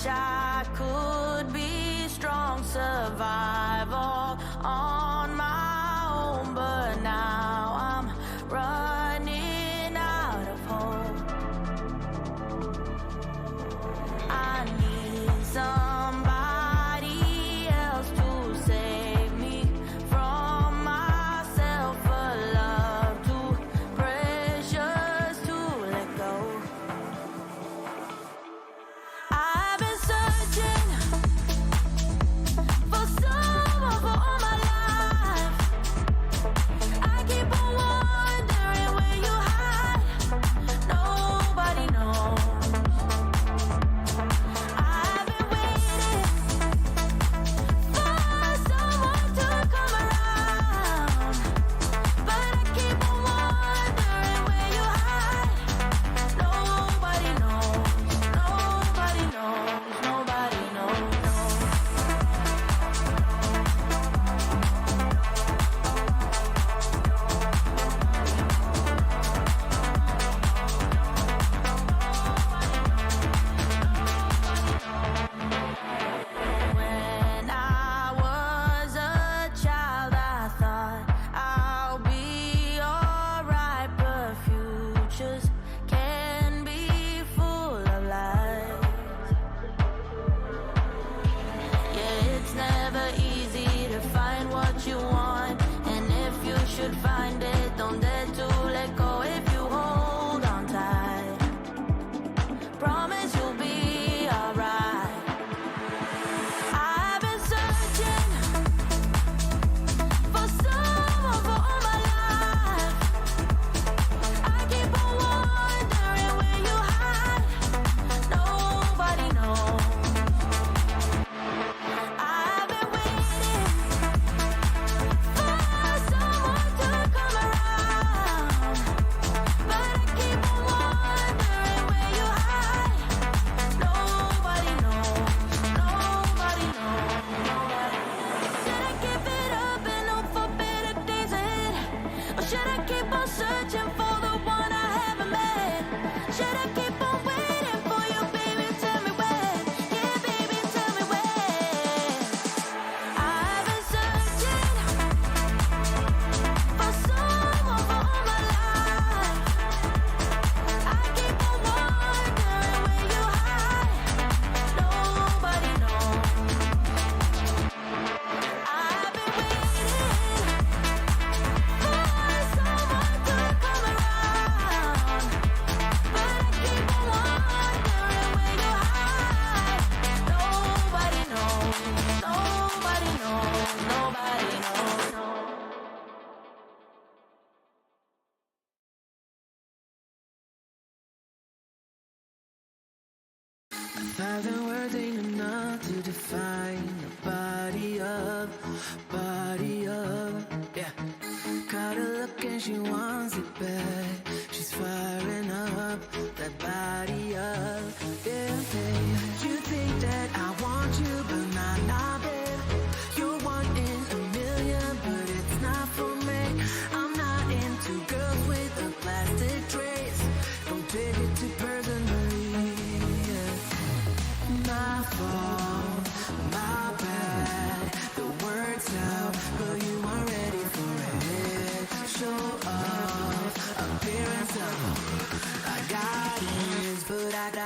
wish I could be strong, survive all on my own, but now I'm running out of hope. I need somebody else to save me from myself, a love too precious to let go. I've been searching for someone for all my life. I keep on wondering where you hide. Nobody knows. I've been waiting for someone to come around, but I keep on wondering where you hide. Nobody knows. Nobody knows. Nobody knows. When I was a child, I thought I'll be alright, but futures can be full of lies. Yeah, it's never easy to find what you want, and if you should find it, don't dare to let go. If you hold on tight, promise you'll be alright. I've been searching for someone for all my life. I keep on wondering where you hide. Nobody knows. I've been waiting for someone to come around, but I keep on wondering where you hide. Nobody knows. Nobody knows. Nobody. Should I give it up and hope for better days ahead, or should I keep on searching for the one I haven't met? Should I keep on waiting for you, baby? Tell me when. Yeah, baby, tell me when. I've been searching for someone for all my life. I keep on wondering where you hide. Nobody knows. I've been waiting for someone to come around, but I keep on wondering where you hide. Nobody knows. Nobody knows. Nobody knows. 1,000 words ain't enough to define a body of, yeah. Caught her look and she wants it back. She's firing up that body up, yeah, babe. You think that I want you, but not, babe. You're one in a million, but it's not for me. I'm not into girls with the plastic trays. Don't take it too personally, yeah. My fault, my bad. The words out, but you aren't ready for it. Show off, appearance of I got this, but I got.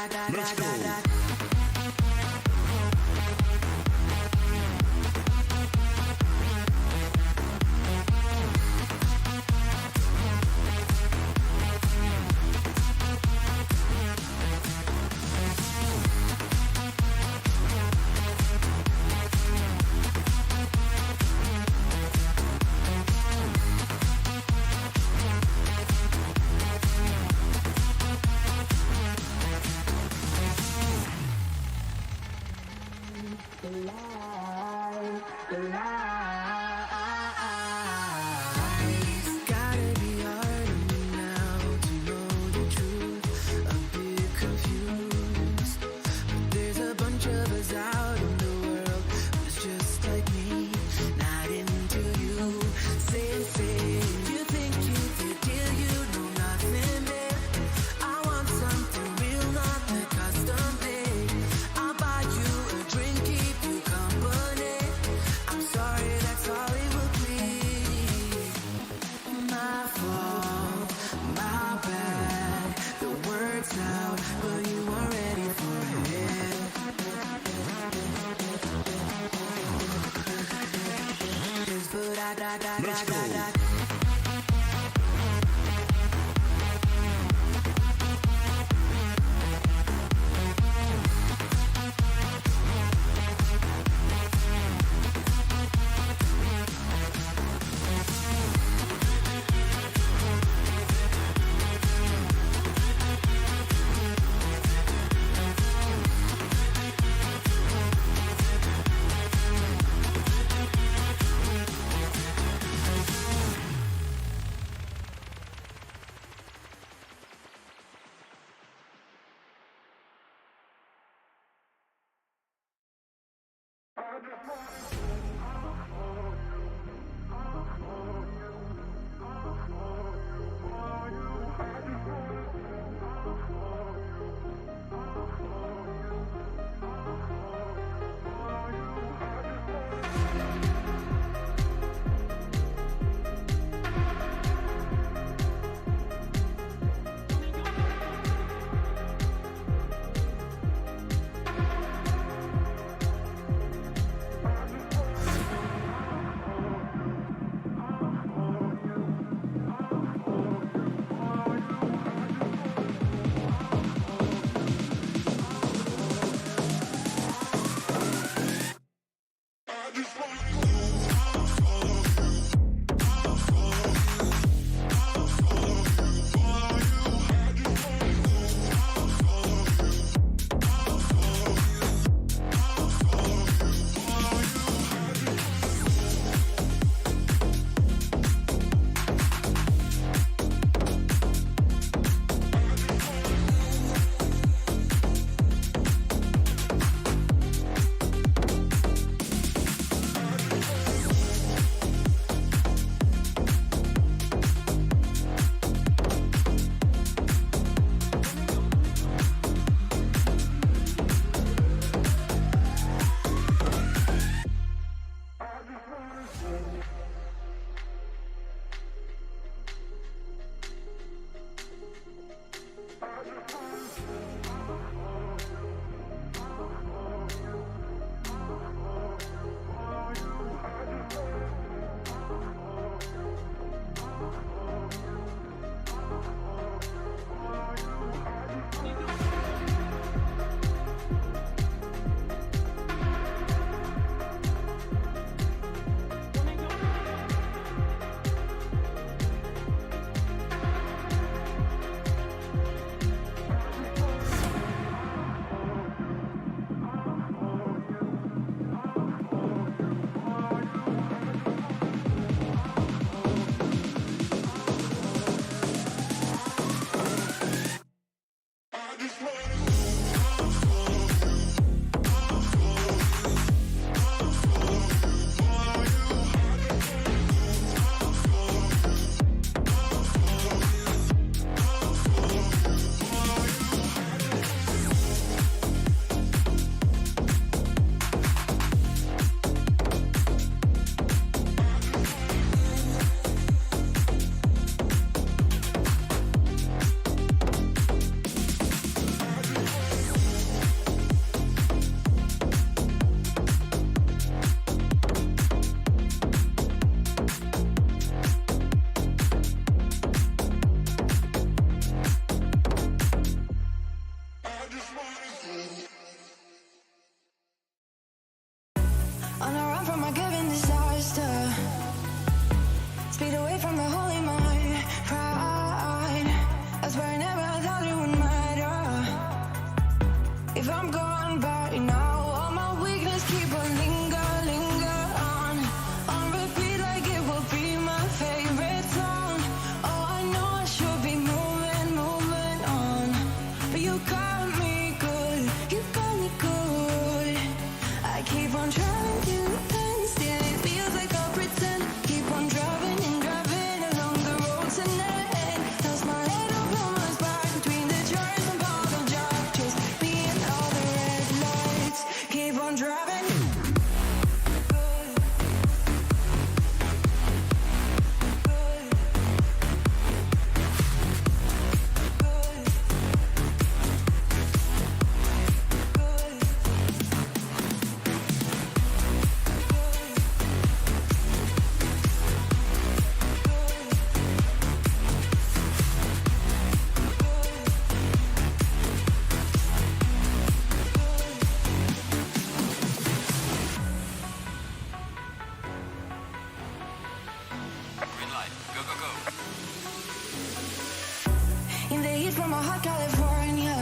from a hot California.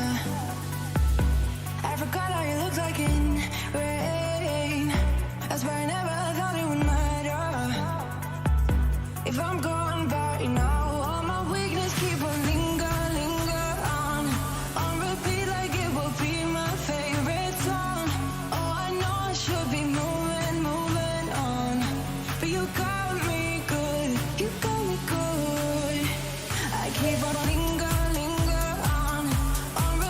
I forgot how you looked like in rain. I swear I never thought it would matter. If I'm gone by now, all my weakness keep on linger on repeat like it will be my favorite song. Oh, I know I should be moving on, but you got me good, you got me good. I keep on linger on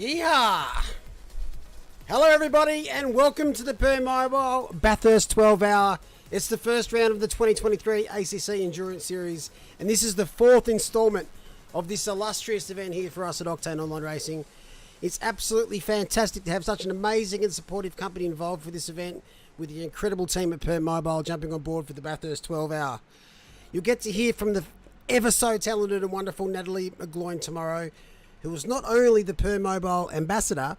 Yeehaw! Hello everybody and welcome to the Permobil Bathurst 12 hour. It's the first round of the 2023 ACC Endurance Series and this is the fourth instalment of this illustrious event here for us at Octane Online Racing. It's absolutely fantastic to have such an amazing and supportive company involved for this event with the incredible team at Permobil jumping on board for the Bathurst 12 hour. You'll get to hear from the ever so talented and wonderful Natalie McGloin tomorrow, who is not only the Permobil ambassador,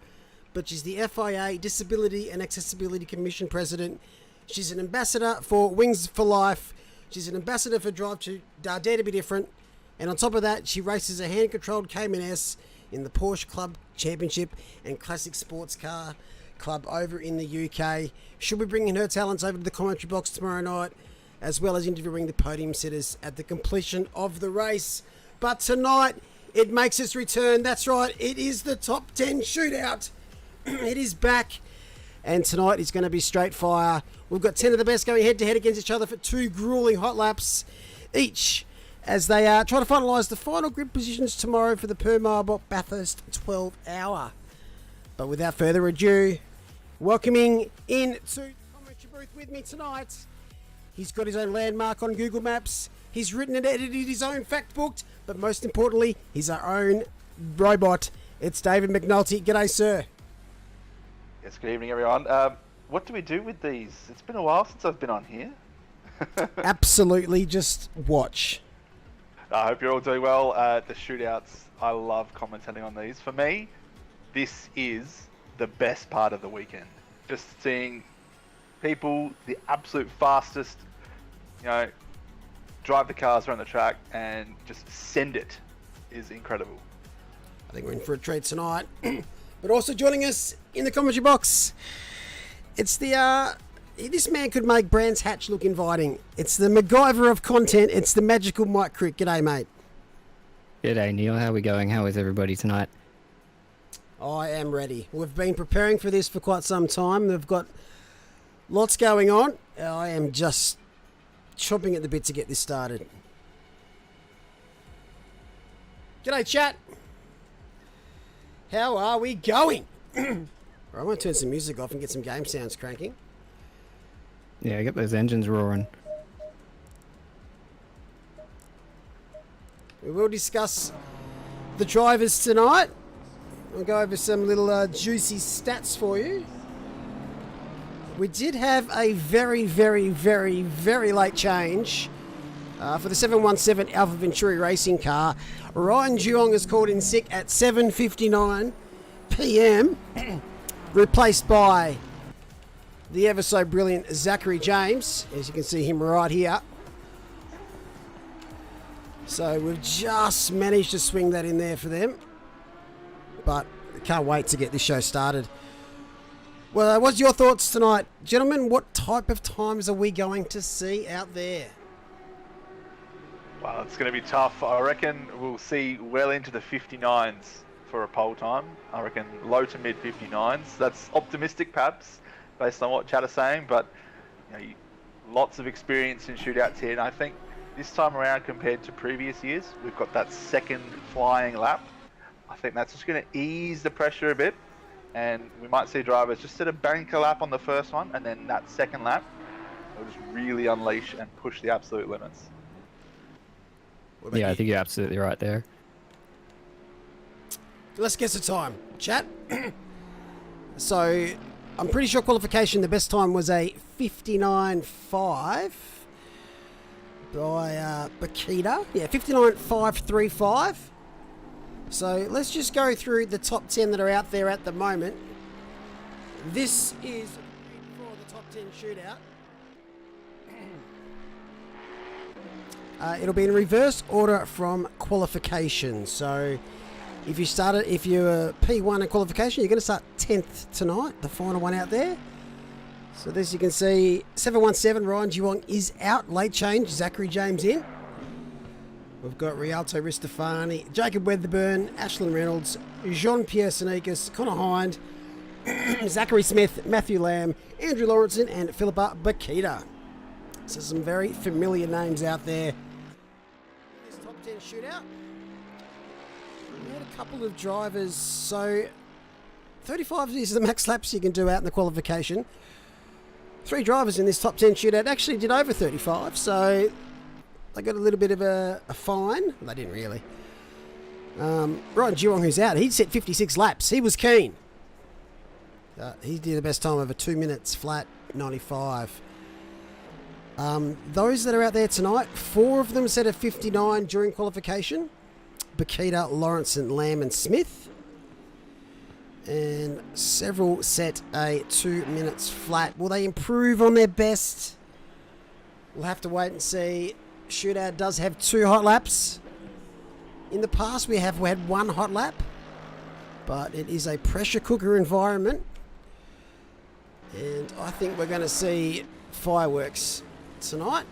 but she's the FIA Disability and Accessibility Commission President. She's an ambassador for Wings for Life. She's an ambassador for Drive to Dare to Be Different. And on top of that, she races a hand-controlled Cayman S in the Porsche Club Championship and Classic Sports Car Club over in the UK. She'll be bringing her talents over to the commentary box tomorrow night, as well as interviewing the podium sitters at the completion of the race. But tonight, it makes its return. That's right, it is the Top 10 Shootout. It is back, and tonight is going to be straight fire. We've got 10 of the best going head-to-head against each other for 2 grueling hot laps each, as they try to finalise the final grid positions tomorrow for the Permobil Bathurst 12 hour. But without further ado, welcoming into the commentary booth with me tonight, he's got his own landmark on Google Maps, he's written and edited his own fact book, but most importantly, he's our own robot. It's David McNulty. G'day, sir. Yes, good evening, everyone. What do we do with these? It's been a while since I've been on here. Absolutely, just watch. I hope you're all doing well. The shootouts, I love commentating on these. For me, this is the best part of the weekend. Just seeing people, the absolute fastest, drive the cars around the track and just send it is incredible. I think we're in for a treat tonight. But also joining us in the commentary box, it's the this man could make Brands Hatch look inviting. It's the MacGyver of content. It's the magical Mike Crick. G'day, mate. G'day, Neil. How are we going? How is everybody tonight? I am ready. We've been preparing for this for quite some time. We've got lots going on. I am just chomping at the bit to get this started. G'day, chat. How are we going? I'm going to turn some music off and get some game sounds cranking. Yeah, get those engines roaring. We will discuss the drivers tonight. I'll go over some little juicy stats for you. We did have a very, very, very, very late change for the 717 Alpha Venturi racing car. Ryan Jeong is called in sick at 7:59 p.m. replaced by the ever so brilliant Zachary James, as you can see him right here. So we've just managed to swing that in there for them, but can't wait to get this show started. Well, what's your thoughts tonight, gentlemen? What type of times are we going to see out there? Well, it's going to be tough. I reckon we'll see well into the 59s for a pole time. I reckon low to mid 59s. That's optimistic, perhaps, based on what Chad is saying, but lots of experience in shootouts here, and I think this time around compared to previous years, we've got that second flying lap. I think that's just going to ease the pressure a bit, and we might see drivers just set a banker lap on the first one, and then that second lap will just really unleash and push the absolute limits. Yeah, I think you're absolutely right there. Let's guess the time, chat. So, I'm pretty sure qualification, the best time was a 59.5 by Paquita. Yeah, 59.535. So, let's just go through the top 10 that are out there at the moment. This is for the top 10 shootout. It'll be in reverse order from qualification. So if you're P1 in qualification, you're going to start 10th tonight, the final one out there. So as you can see, 717 Ryan Jeong is out, late change, Zachary James in. We've got Rialto Restafani, Jacob Wedderburn, Ashlyn Reynolds, Jean-Pierre Sneakers, Connor Hines, Zachary Smith, Matthew Lamb, Andrew Lauritzen, and Philippa Paquita. So some very familiar names out there. This top 10 shootout. We had a couple of drivers. So 35 is the max laps you can do out in the qualification. 3 drivers in this top 10 shootout actually did over 35, so they got a little bit of a fine. They didn't really. Ryan Geelong, who's out, he'd set 56 laps. He was keen. He did the best time over 2 minutes flat, 95. Those that are out there tonight, 4 of them set a 59 during qualification. Paquita, Lauritzen, Lamb and Smith. And several set a 2 minutes flat. Will they improve on their best? We'll have to wait and see. Shootout does have 2 hot laps. In the past we had 1 hot lap, but it is a pressure cooker environment, and I think we're going to see fireworks tonight.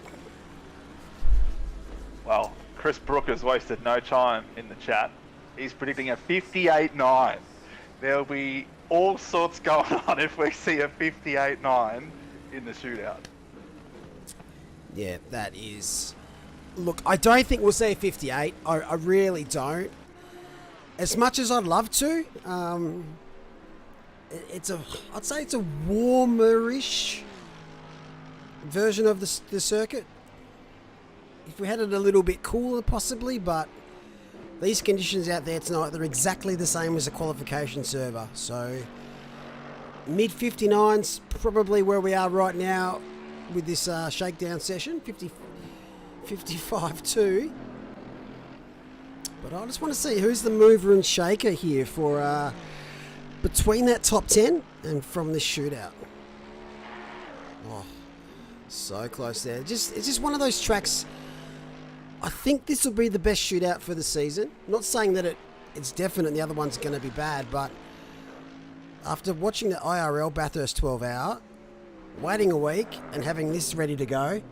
Well, Chris Brook has wasted no time in the chat. He's predicting a 58.9. There'll be all sorts going on if we see a 58.9 in the shootout. Yeah, that is... Look, I don't think we'll see a 58. I really don't. As much as I'd love to, I'd say it's a warmerish version of the circuit. If we had it a little bit cooler, possibly, but these conditions out there tonight, they're exactly the same as a qualification server. So mid 59's probably where we are right now with this shakedown session, 55-2. But I just want to see who's the mover and shaker here for between that top 10 and from this shootout. Oh, so close there. It's just one of those tracks. I think this will be the best shootout for the season. Not saying that it's definite the other one's going to be bad, but after watching the IRL Bathurst 12 hour, waiting a week and having this ready to go,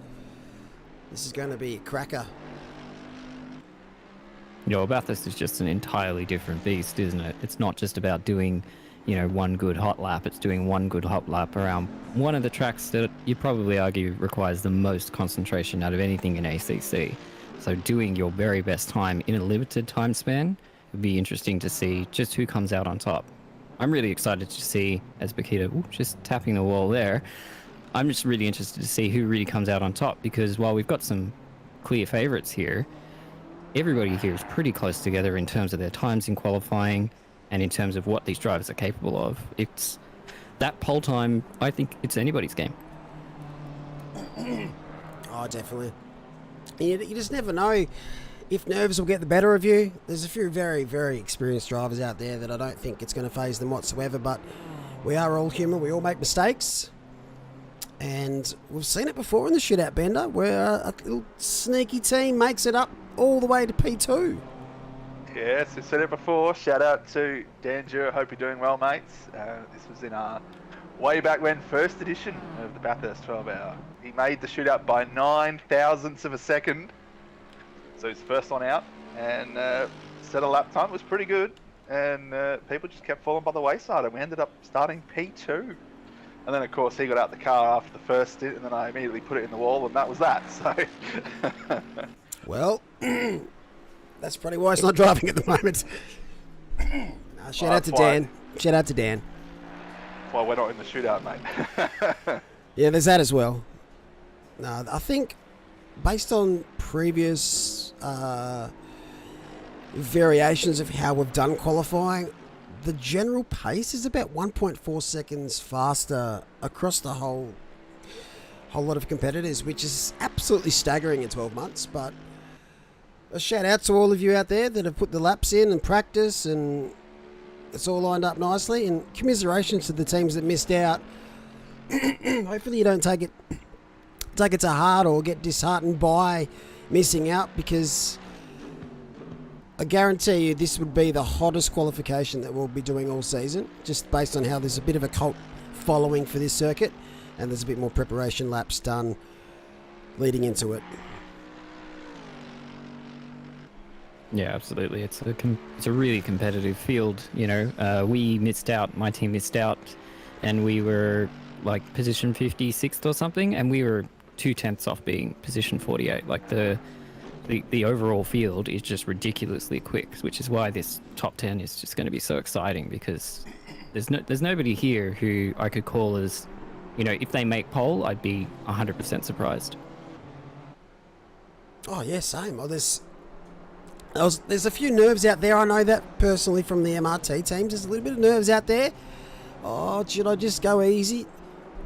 this is going to be a cracker. Bathurst is just an entirely different beast, isn't it? It's not just about doing, one good hot lap. It's doing one good hot lap around one of the tracks that you'd probably argue requires the most concentration out of anything in ACC. So doing your very best time in a limited time span would be interesting to see just who comes out on top. I'm really excited to see, as Paquita, just tapping the wall there, I'm just really interested to see who really comes out on top, because while we've got some clear favourites here, everybody here is pretty close together in terms of their times in qualifying and in terms of what these drivers are capable of. It's that pole time, I think it's anybody's game. Oh, definitely. You just never know if nerves will get the better of you. There's a few very, very experienced drivers out there that I don't think it's going to faze them whatsoever, but we are all human. We all make mistakes. And we've seen it before in the shootout bender where a little sneaky team makes it up all the way to P2. Yes, we've said it before. Shout out to Dan Jura. Hope you're doing well, mates. This was in our way back when first edition of the Bathurst 12 hour. He made the shootout by 9 thousandths of a second. So he's first one out and set a lap time. It was pretty good. And people just kept falling by the wayside and we ended up starting P2. And then, of course, he got out the car after the first stint, and then I immediately put it in the wall, and that was that. So, well, that's probably why he's not driving at the moment. Shout out to Dan. Shout out to Dan. That's why we're not in the shootout, mate. Yeah, there's that as well. No, I think based on previous variations of how we've done qualifying, the general pace is about 1.4 seconds faster across the whole lot of competitors, which is absolutely staggering in 12 months. But a shout out to all of you out there that have put the laps in and practice, and it's all lined up nicely. And commiserations to the teams that missed out. Hopefully you don't take it to heart or get disheartened by missing out, because I guarantee you this would be the hottest qualification that we'll be doing all season, just based on how there's a bit of a cult following for this circuit and there's a bit more preparation laps done leading into it. Yeah, absolutely. It's a really competitive field. We missed out, my team missed out, and we were like position 56th or something, and we were 0.2 off being position 48. Like the overall field is just ridiculously quick, which is why this top 10 is just going to be so exciting, because There's nobody here who I could call as, if they make pole, I'd be 100% surprised. Oh yeah, same. There's a few nerves out there. I know that personally from the MRT teams. There's a little bit of nerves out there. Oh, should I just go easy?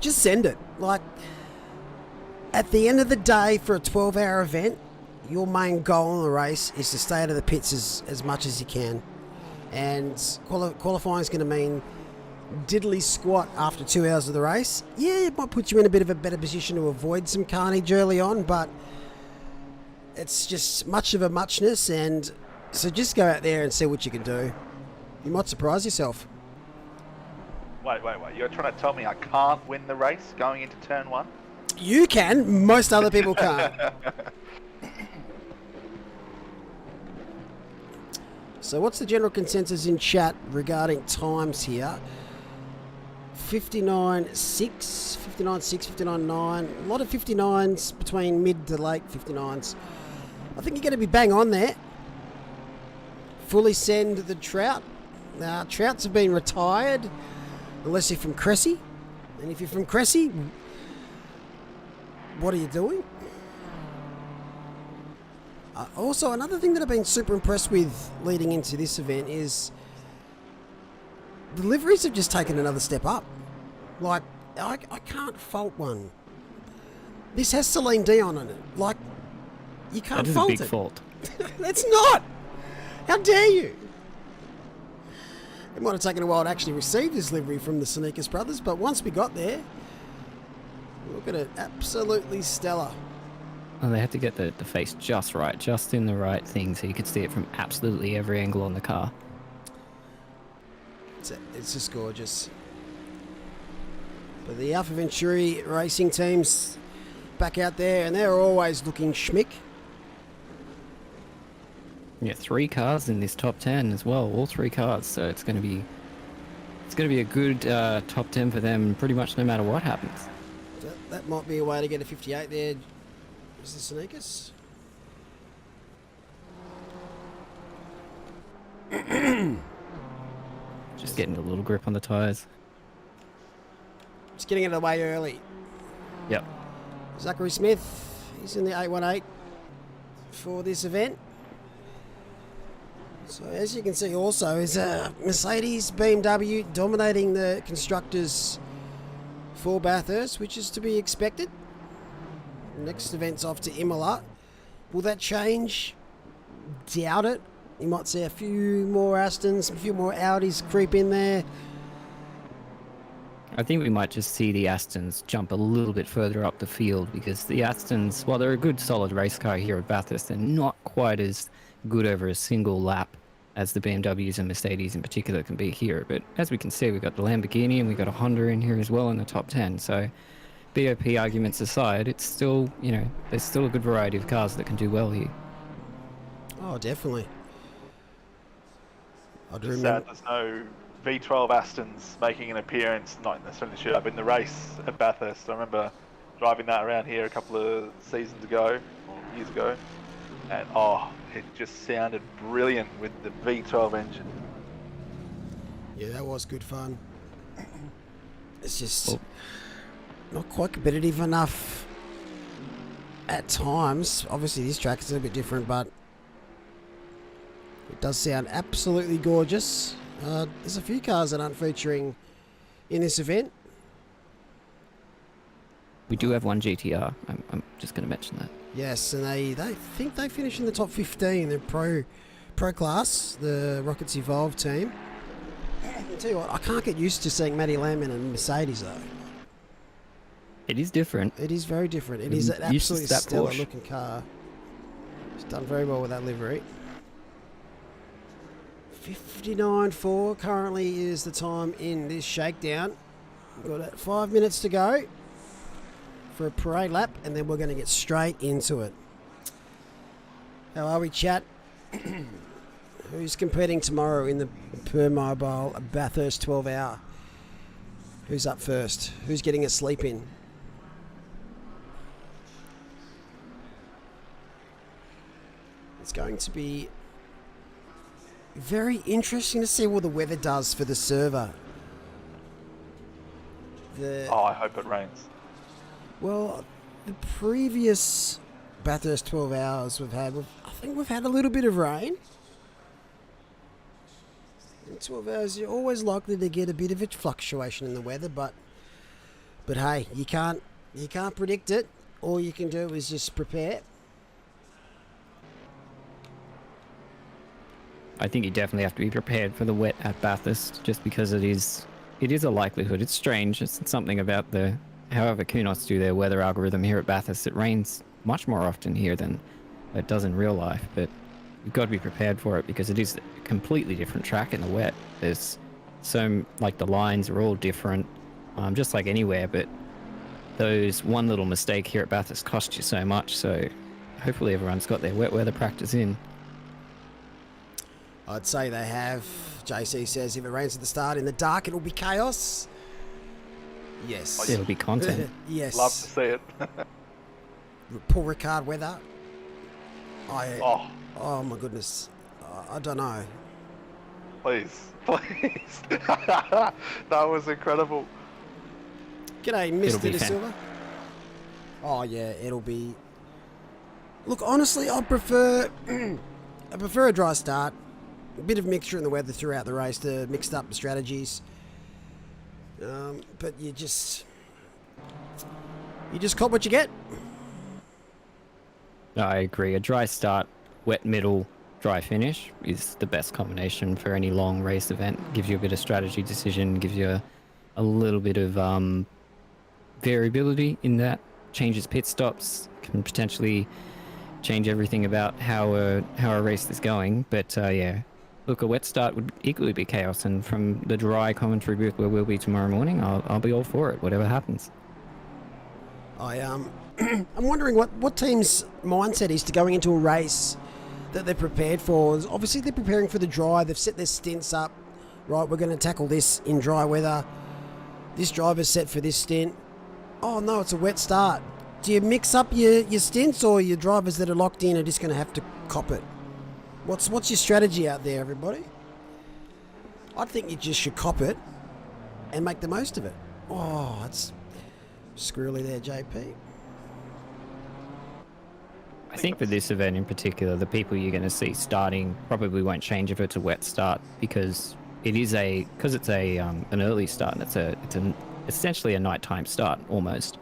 Just send it. Like, at the end of the day, for a 12-hour event, your main goal in the race is to stay out of the pits as much as you can. And qualifying is going to mean diddly squat after 2 hours of the race. Yeah, it might put you in a bit of a better position to avoid some carnage early on, but it's just much of a muchness, and so just go out there and see what you can do. You might surprise yourself. Wait. You're trying to tell me I can't win the race going into turn 1? You can. Most other people can't. So what's the general consensus in chat regarding times here? 59.6, 59.6, 59.9. A lot of 59s between mid to late 59s. I think you're going to be bang on there. Fully send the Trout. Now, Trouts have been retired, unless you're from Cressy. And if you're from Cressy, what are you doing? Also, another thing that I've been super impressed with leading into this event is the liveries have just taken another step up. Like, I can't fault one. This has Celine Dion on it. Like, you can't fault it. That is a big fault. It's not. How dare you? It might have taken a while to actually receive this livery from the Sneakers brothers, but once we got there, look at it, absolutely stellar. Well, they had to get the face just right, just in the right thing, so you could see it from absolutely every angle on the car. It's just gorgeous. But the Alpha Venturi racing team's back out there, and they're always looking schmick. Yeah, 3 cars in this top 10 as well, all 3 cars. So it's going to be a good top 10 for them, pretty much no matter what happens. That might be a way to get a 58 there. Is the Sneakers? Just getting a little grip on the tyres. Just getting it away early. Yep. Zachary Smith, he's in the 818 for this event. So as you can see also is Mercedes BMW dominating the constructors for Bathurst, which is to be expected. Next event's off to Imola. Will that change? Doubt it. You might see a few more Astons, a few more Audis creep in there. I think we might just see the Astons jump a little bit further up the field, because the Astons, while they're a good solid race car here at Bathurst, they're not quite as good over a single lap as the BMWs and Mercedes in particular can be here. But as we can see, we've got the Lamborghini and we've got a Honda in here as well in the top 10. So BOP arguments aside, it's still, there's still a good variety of cars that can do well here. Oh, definitely. I do Just remember. sad there's no V12 Astons making an appearance, not necessarily the shootout, but in the race at Bathurst. I remember driving that around here a couple of seasons ago, or years ago, and it just sounded brilliant with the V12 engine. Yeah, that was good fun. It's just not quite competitive enough at times. Obviously, this track is a little bit different, but it does sound absolutely gorgeous. There's a few cars that aren't featuring in this event. We do have one GTR. I'm just going to mention that. Yes, and they think they finished in the top 15. They're pro class, the Rockets Evolve team. I'll tell you what, I can't get used to seeing Matty Lamb in a Mercedes though. It is different. It is very different. It is an Used to absolutely that stellar Porsche. looking car. It's done very well with that livery. 59.4 currently is the time in this shakedown. We've got 5 minutes to go for a parade lap, and then we're going to get straight into it. How are we, chat? Who's competing tomorrow in the Permobil Bathurst 12 hour? Who's up first? Who's getting a sleep in? It's going to be very interesting to see what the weather does for the server Oh, I hope it rains. Well, the previous Bathurst 12 hours I think we've had a little bit of rain. In 12 hours, you're always likely to get a bit of a fluctuation in the weather, but hey, you can't predict it. All you can do is just prepare. I think you definitely have to be prepared for the wet at Bathurst, just because it is a likelihood. It's strange. It's something about however Kunos do their weather algorithm here at Bathurst. It rains much more often here than it does in real life, but you've got to be prepared for it because it is a completely different track in the wet. There's the lines are all different, just like anywhere, but those one little mistake here at Bathurst cost you so much, so hopefully everyone's got their wet weather practice in. I'd say they have. JC says if it rains at the start in the dark, it'll be chaos. Yes. It'll be content. Yes. Love to see it. Paul Ricard weather. Oh, My goodness. I don't know. please. That was incredible. G'day, Mr. De Silva. Oh yeah, it'll be. Look, honestly, I prefer a dry start. A bit of mixture in the weather throughout the race to mix up the strategies. But you just cop what you get. I agree. A dry start, wet middle, dry finish is the best combination for any long race event. Gives you a bit of strategy decision, gives you a little bit of variability in that. Changes pit stops, can potentially change everything about how a race is going. But yeah, look, a wet start would equally be chaos. And from the dry commentary booth where we'll be tomorrow morning, I'll be all for it, whatever happens. I'm wondering what team's mindset is to going into a race that they're prepared for. Obviously, they're preparing for the dry. They've set their stints up. Right, we're going to tackle this in dry weather. This driver's set for this stint. Oh, no, it's a wet start. Do you mix up your stints, or your drivers that are locked in are just going to have to cop it? What's your strategy out there, everybody? I think you just should cop it and make the most of it. Oh, it's squirrely there, JP. I think for this event in particular, the people you're going to see starting probably won't change if it's a wet start, because it's an early start, and it's essentially a nighttime start almost.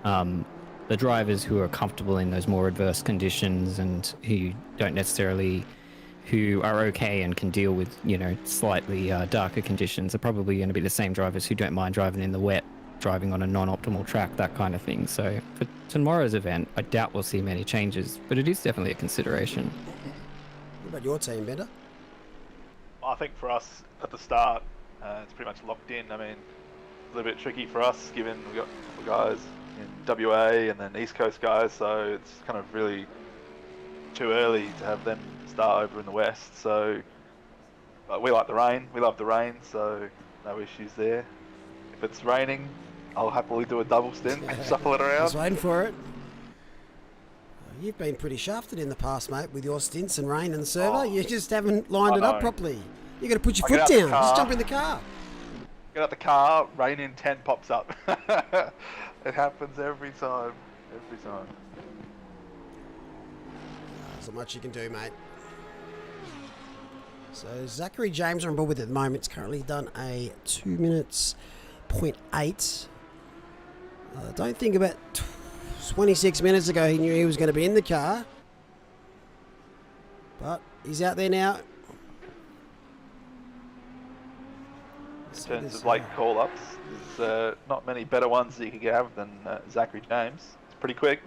The drivers who are comfortable in those more adverse conditions and who are okay and can deal with slightly darker conditions are probably going to be the same drivers who don't mind driving in the wet, driving on a non-optimal track, that kind of thing. So for tomorrow's event, I doubt we'll see many changes, but it is definitely a consideration. What about your team, Bender? I think for us at the start, it's pretty much locked in. I mean, a little bit tricky for us given we've got guys in WA and then East Coast guys, so it's kind of really too early to have them start over in the West. So we like the rain. We love the rain, so no issues there. If it's raining, I'll happily do a double stint and shuffle it around. Just waiting for it. You've been pretty shafted in the past, mate, with your stints and rain and the server. You just haven't lined it up properly. You got to put your foot down. Just jump in the car. Get out the car, rain in 10 pops up. It happens every time. Every time. There's not much you can do, mate. So Zachary James are on board with it at the moment. It's currently done a 2 minutes 0.8. I don't think about 26 minutes ago he knew he was going to be in the car. But he's out there now. In terms of late call-ups, there's not many better ones that you could have than Zachary James. It's pretty quick.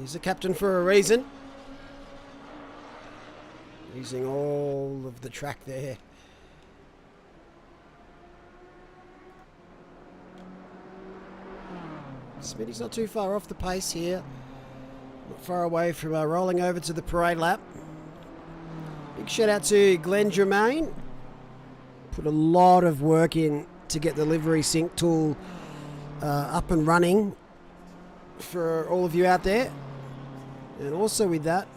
He's a captain for a reason. Using all of the track there. Smitty's not too far off the pace here. Not far away from rolling over to the parade lap. Big shout out to Glenn Germain. Put a lot of work in to get the livery sync tool up and running for all of you out there. And also with that,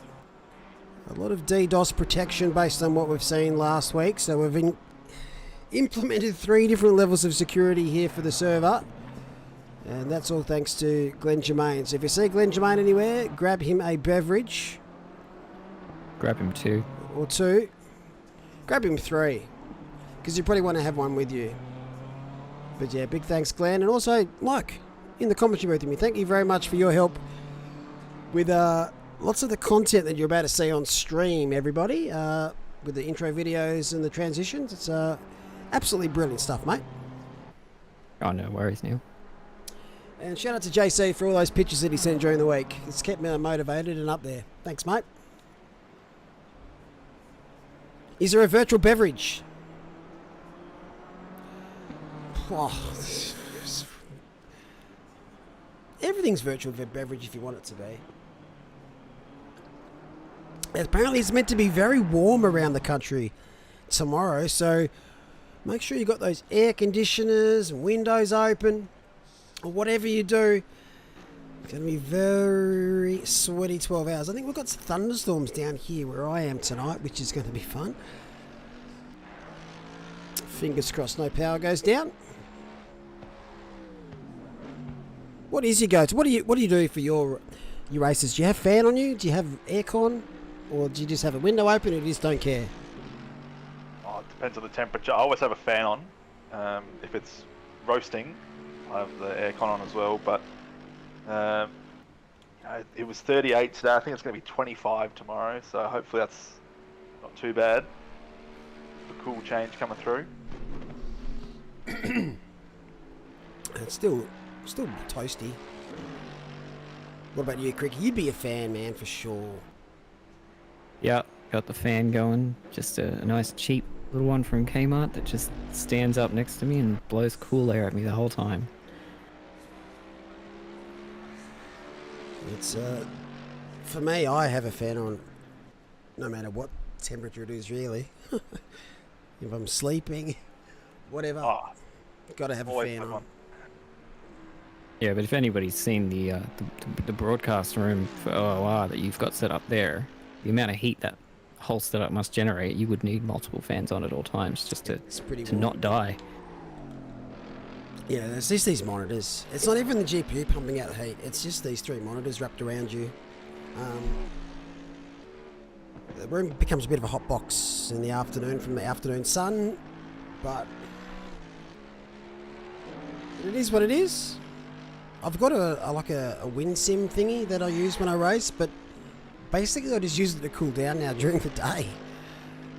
a lot of DDoS protection based on what we've seen last week. So we've implemented 3 different levels of security here for the server. And that's all thanks to Glenn Germain. So if you see Glenn Germain anywhere, grab him a beverage. Grab him 2. Or 2. Grab him 3. Because you probably want to have one with you. But yeah, big thanks, Glenn. And also, Mike, in the commentary booth with me, thank you very much for your help with lots of the content that you're about to see on stream, everybody. With the intro videos and the transitions. It's absolutely brilliant stuff, mate. Oh, no worries, Neil. And shout out to JC for all those pictures that he sent during the week. It's kept me motivated and up there. Thanks, mate. Is there a virtual beverage? Oh, everything's virtual beverage if you want it to be. Apparently it's meant to be very warm around the country tomorrow, so make sure you got those air conditioners and windows open. Or whatever you do, it's going to be very sweaty 12 hours. I think we've got thunderstorms down here where I am tonight, which is going to be fun. Fingers crossed no power goes down. What is your go-to? What do you do for your races? Do you have fan on you? Do you have aircon? Or do you just have a window open and you just don't care? Oh, it depends on the temperature. I always have a fan on. If it's roasting, I have the aircon on as well, but it was 38 today. I think it's going to be 25 tomorrow, so hopefully that's not too bad. The cool change coming through. It's still toasty. What about you, Crick? You'd be a fan, man, for sure. Yeah, got the fan going. Just a nice cheap little one from Kmart that just stands up next to me and blows cool air at me the whole time. It's for me, I have a fan on no matter what temperature it is, really. If I'm sleeping, whatever, got to have a fan on. Yeah, but if anybody's seen the broadcast room for OOR that you've got set up there, the amount of heat that whole setup must generate, you would need multiple fans on at all times just to not die. Yeah, there's just these monitors. It's not even the GPU pumping out heat. It's just these 3 monitors wrapped around you. The room becomes a bit of a hot box in the afternoon from the afternoon sun, but it is what it is. I've got a wind sim thingy that I use when I race, but basically I just use it to cool down now during the day.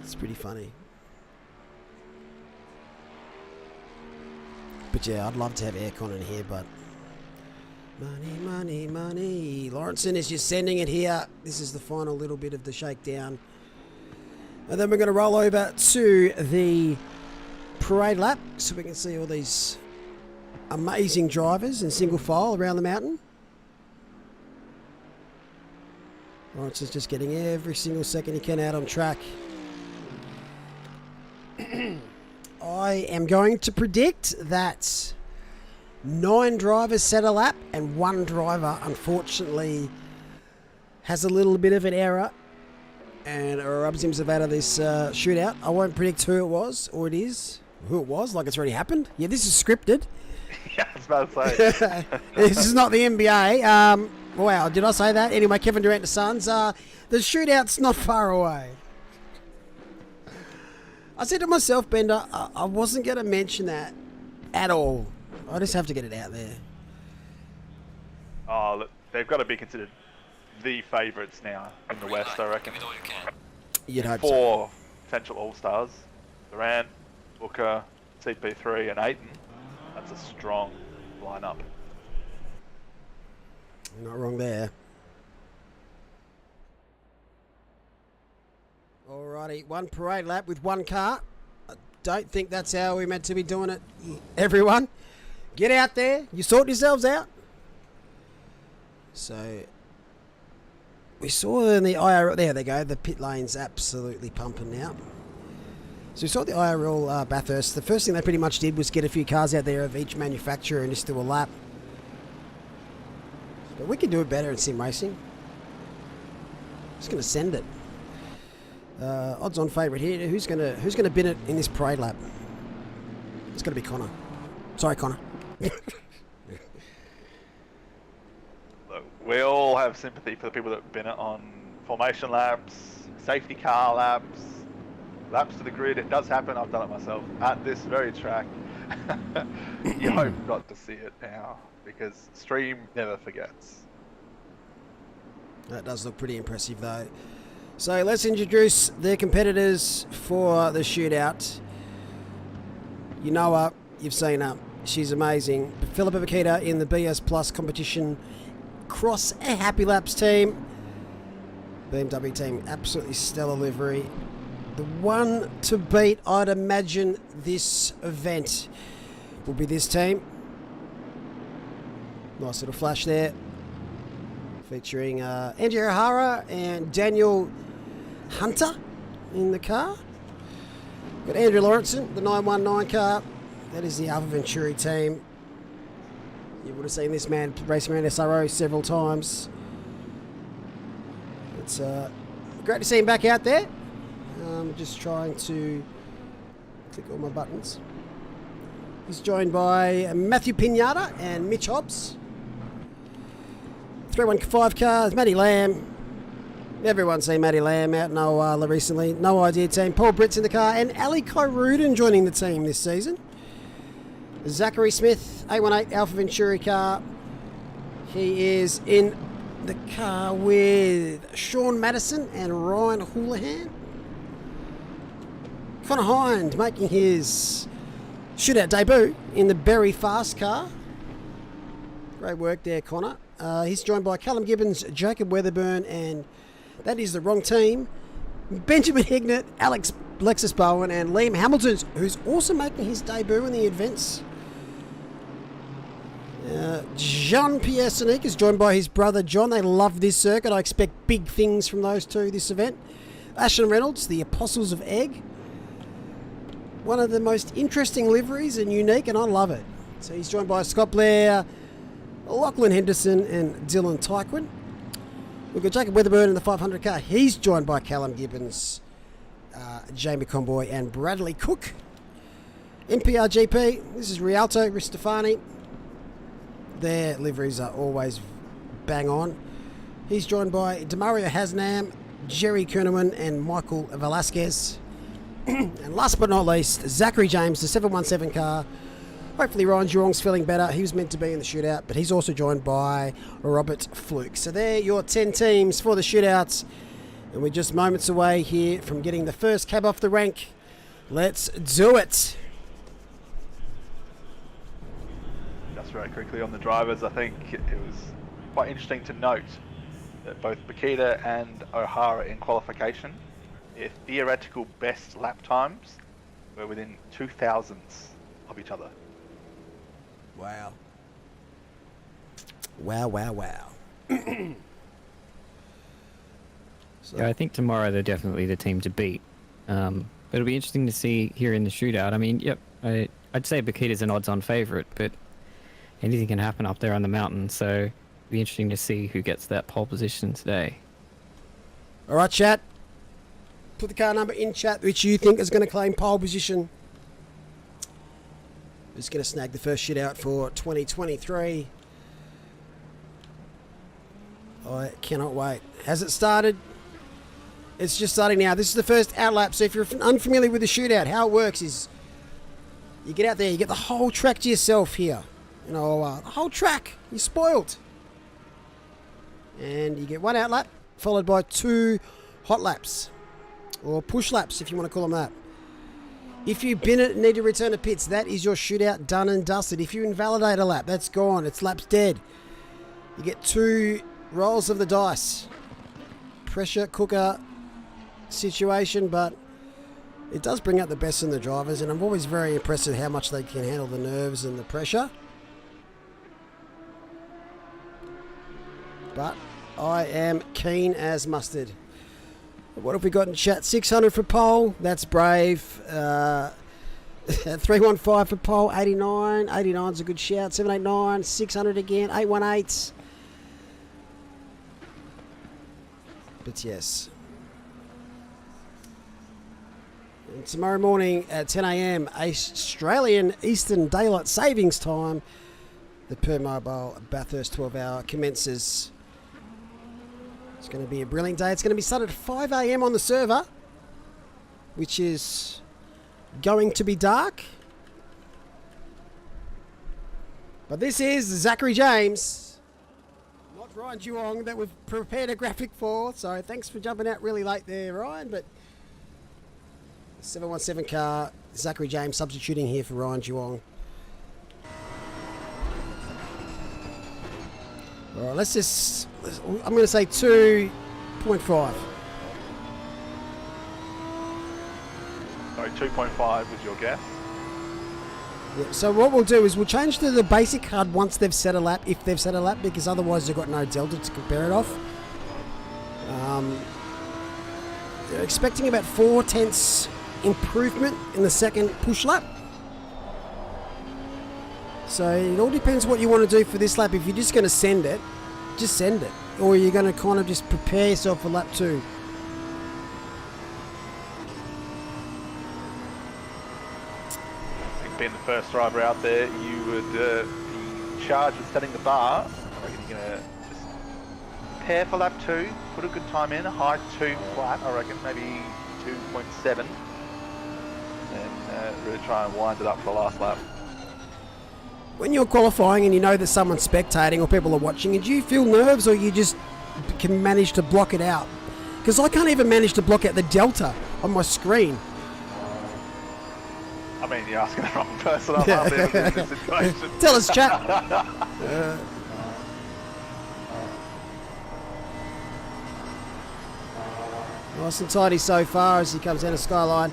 It's pretty funny. But yeah, I'd love to have aircon in here, but money, money, money. Lauritzen is just sending it here. This is the final little bit of the shakedown. And then we're going to roll over to the parade lap so we can see all these amazing drivers in single file around the mountain. Lauritzen's just getting every single second he can out on track. I am going to predict that 9 drivers set a lap and 1 driver unfortunately has a little bit of an error and rubs himself out of this shootout. I won't predict who it was or who it was, like it's already happened. Yeah, this is scripted. Yeah, I was about to say. This is not the NBA. Wow, did I say that? Anyway, Kevin Durant and Sons. The shootout's not far away. I said to myself, Bender, I wasn't going to mention that at all. I just have to get it out there. Oh, look, they've got to be considered the favourites now in the West, I reckon. You'd hope so. 4 potential All-Stars. Durant, Booker, CP3 and Ayton. That's a strong lineup. Not wrong there. Alrighty, 1 parade lap with 1 car. I don't think that's how we're meant to be doing it. Everyone, get out there. You sort yourselves out. So, we saw in the IRL, there they go, the pit lane's absolutely pumping now. So we saw the IRL Bathurst. The first thing they pretty much did was get a few cars out there of each manufacturer and just do a lap. But we can do it better in sim racing. Just going to send it. Odds-on favourite here. Who's going to bin it in this parade lap? got to be Connor. Sorry, Connor. Look, we all have sympathy for the people that have been on formation laps, safety car laps, laps to the grid. It does happen. I've done it myself at this very track. You hope not to see it now because Stream never forgets. That does look pretty impressive, though. So let's introduce their competitors for the shootout. You know her. You've seen her. She's amazing. Philippa Paquita in the BS Plus competition cross Happy Laps team. BMW team, absolutely stellar livery. The one to beat, I'd imagine, this event will be this team. Nice little flash there. Featuring Angie O'Hara and Daniel Hunter in the car. Got Andrew Lauritzen, the 919 car. That is the Alpha Venturi team. You would have seen this man racing around SRO several times. It's great to see him back out there. Just trying to click all my buttons. He's joined by Matthew Pinata and Mitch Hobbs. 315 cars, Matty Lamb. Everyone's seen Matty Lamb out in Oala recently. No Idea team. Paul Britt's in the car. And Ali Kyrudin joining the team this season. Zachary Smith, 818 Alpha Venturi car. He is in the car with Sean Madison and Ryan Houlihan. Connor Hines making his shootout debut in the Berry Fast car. Great work there, Connor. He's joined by Callum Gibbons, Jacob Weatherburn, and that is the wrong team. Benjamin Hignett, Alex Lexus Bowen, and Liam Hamilton, who's also making his debut in the events. Jean-Pierre Sonique is joined by his brother John. They love this circuit. I expect big things from those two this event. Ashton Reynolds, the Apostles of Egg. One of the most interesting liveries and unique, and I love it. So he's joined by Scott Blair, Lachlan Henderson, and Dylan Tyquin. We've got Jacob Weatherburn in the 500 car. He's joined by Callum Gibbons, Jamie Conboy, and Bradley Cook. NPR GP, this is Rialto, Restafani. Their liveries are always bang on. He's joined by Demario Hasnam, Jerry Kerneman, and Michael Velasquez. And last but not least, Zachary James, the 717 car. Hopefully Ryan Jurong's feeling better. He was meant to be in the shootout, but he's also joined by Robert Fluke. So they're your 10 teams for the shootouts. And we're just moments away here from getting the first cab off the rank. Let's do it. Just very quickly on the drivers, I think it was quite interesting to note that both Paquita and O'Hara in qualification, their theoretical best lap times were within 2,000ths of each other. Wow. Wow, wow, wow. So, Yeah, I think tomorrow they're definitely the team to beat. But it'll be interesting to see here in the shootout. I mean, yep, I'd say Paquita's an odds-on favourite, but anything can happen up there on the mountain, so it'll be interesting to see who gets that pole position today. all right, chat. Put the car number in chat which you think is going to claim pole position. Who's going to snag the first shootout for 2023? I cannot wait. Has it started? It's just starting now. This is the first outlap. So if you're unfamiliar with the shootout, how it works is you get out there, you get the whole track to yourself here. You know, the whole track. You're spoiled. And you get one outlap followed by 2 hot laps. Or push laps, if you want to call them that. If you bin it and need to return to pits, that is your shootout done and dusted. If you invalidate a lap, that's gone. It's lap's dead. You get 2 rolls of the dice. Pressure cooker situation, but it does bring out the best in the drivers, and I'm always very impressed with how much they can handle the nerves and the pressure. But I am keen as mustard. What have we got in chat? 600 for pole. That's brave. 315 for pole. 89. 89's a good shout. 789. 600 again. 818. But yes. And tomorrow morning at 10 a.m. Australian Eastern Daylight Savings Time, the Permobil Bathurst 12-hour commences. It's going to be a brilliant day. It's going to be started at 5 a.m. on the server, which is going to be dark. But this is Zachary James, not Ryan Duong, that we've prepared a graphic for. So thanks for jumping out really late there, Ryan. But 717 car, Zachary James substituting here for Ryan Duong. All right, I'm going to say 2.5. Sorry, 2.5 was your guess. Yeah, so what we'll do is we'll change to the basic HUD once they've set a lap, if they've set a lap, because otherwise they've got no delta to compare it off. They're expecting about 4/10 improvement in the second push lap. So it all depends what you want to do for this lap. If you're just going to send it, just send it. Or you're going to kind of just prepare yourself for lap 2. I think being the first driver out there, you would be charged with setting the bar. I reckon you're going to just prepare for lap 2, put a good time in, a high 2 flat, I reckon, maybe 2.7. And really try and wind it up for the last lap. When you're qualifying and you know that someone's spectating or people are watching, do you feel nerves or you just can manage to block it out? Because I can't even manage to block out the delta on my screen. I mean, you're asking the wrong person. I'm out there in this situation. Tell us, chat. Nice and tidy so far as he comes down the skyline.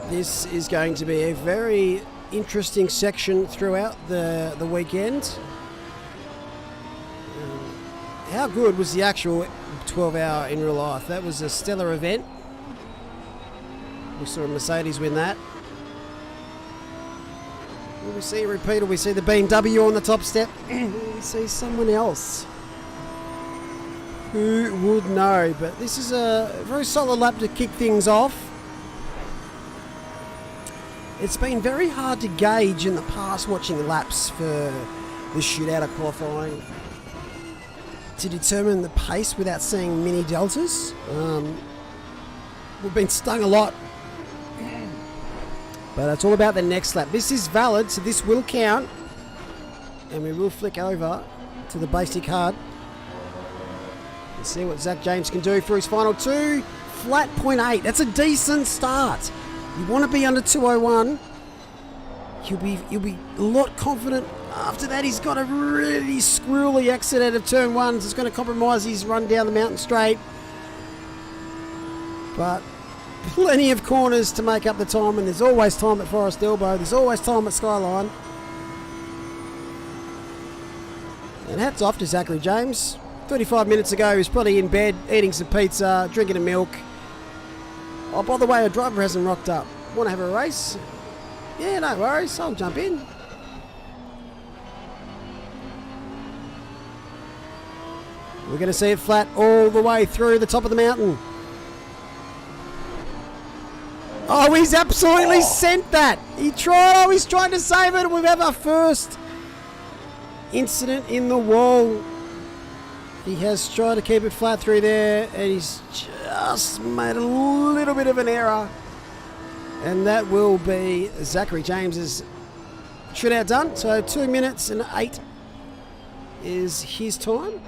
This is going to be a very interesting section throughout the weekend. How good was the actual 12-hour in real life? That was a stellar event. We saw a Mercedes win that. Will we see a repeat? Will we see the BMW on the top step? Will we see someone else? Who would know? But this is a very solid lap to kick things off. It's been very hard to gauge in the past watching laps for the shootout of qualifying to determine the pace without seeing mini deltas. We've been stung a lot, but it's all about the next lap. This is valid, so this will count, and we will flick over to the basic HUD and see what Zach James can do for his final 2. Flat 0.8. That's a decent start. You want to be under 201. You'll be a lot confident. After that, he's got a really squirrely exit out of turn 1. It's going to compromise his run down the mountain straight. But plenty of corners to make up the time, and there's always time at Forest Elbow. There's always time at Skyline. And hats off to Zachary James. 35 minutes ago, he was probably in bed, eating some pizza, drinking a milk. Oh, by the way, a driver hasn't rocked up. Want to have a race? Yeah, no worries. I'll jump in. We're going to see it flat all the way through the top of the mountain. Oh, he's absolutely sent that. He tried. Oh, he's trying to save it. We have our first incident in the wall. He has tried to keep it flat through there, and he's just made a little bit of an error. And that will be Zachary James's shootout done. So 2 minutes and 8 is his time.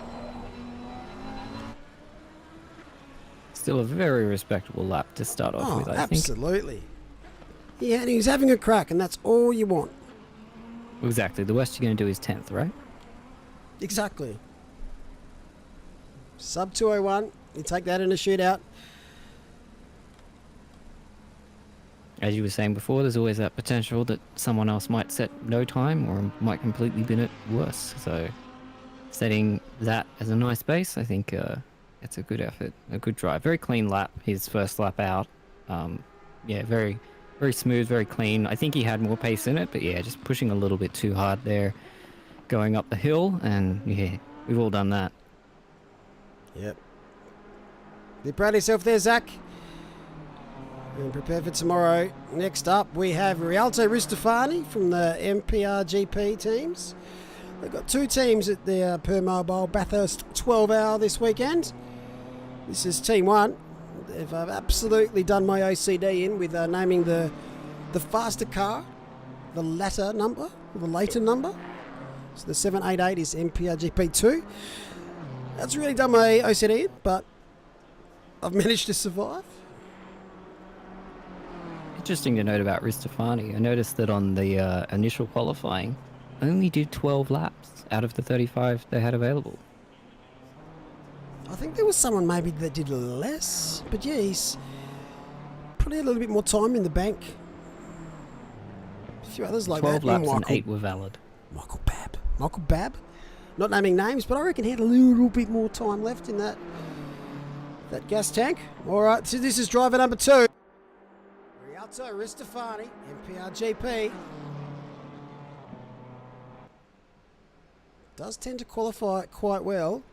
Still a very respectable lap to start off with, I think. Absolutely. Yeah, and he's having a crack, and that's all you want. Exactly. The worst you're going to do is 10th, right? Exactly. Sub 201. You take that in a shootout. As you were saying before, there's always that potential that someone else might set no time or might completely bin it worse. So setting that as a nice base, I think it's a good effort, a good drive. Very clean lap, his first lap out. Yeah, very, very smooth, very clean. I think he had more pace in it, but yeah, just pushing a little bit too hard there going up the hill, and yeah, we've all done that. Yep. Be proud of yourself there, Zach. And prepare for tomorrow. Next up, we have Restafani from the MPRGP teams. They've got two teams at the Permobil Bathurst 12-hour this weekend. This is Team 1. They've absolutely done my OCD in with naming the faster car, the latter number, the later number. So the 788 is MPRGP 2. That's really done my OCD in, but I've managed to survive. Interesting to note about Restafani. I noticed that on the initial qualifying, only did 12 laps out of the 35 they had available. I think there was someone maybe that did less, but yeah, he's probably had a little bit more time in the bank. A few others like 12 that. 12 laps and 8 were valid. Michael Babb. Not naming names, but I reckon he had a little bit more time left in that gas tank. All right, so this is driver number 2. Rialto Restafani, MPRGP. Does tend to qualify quite well.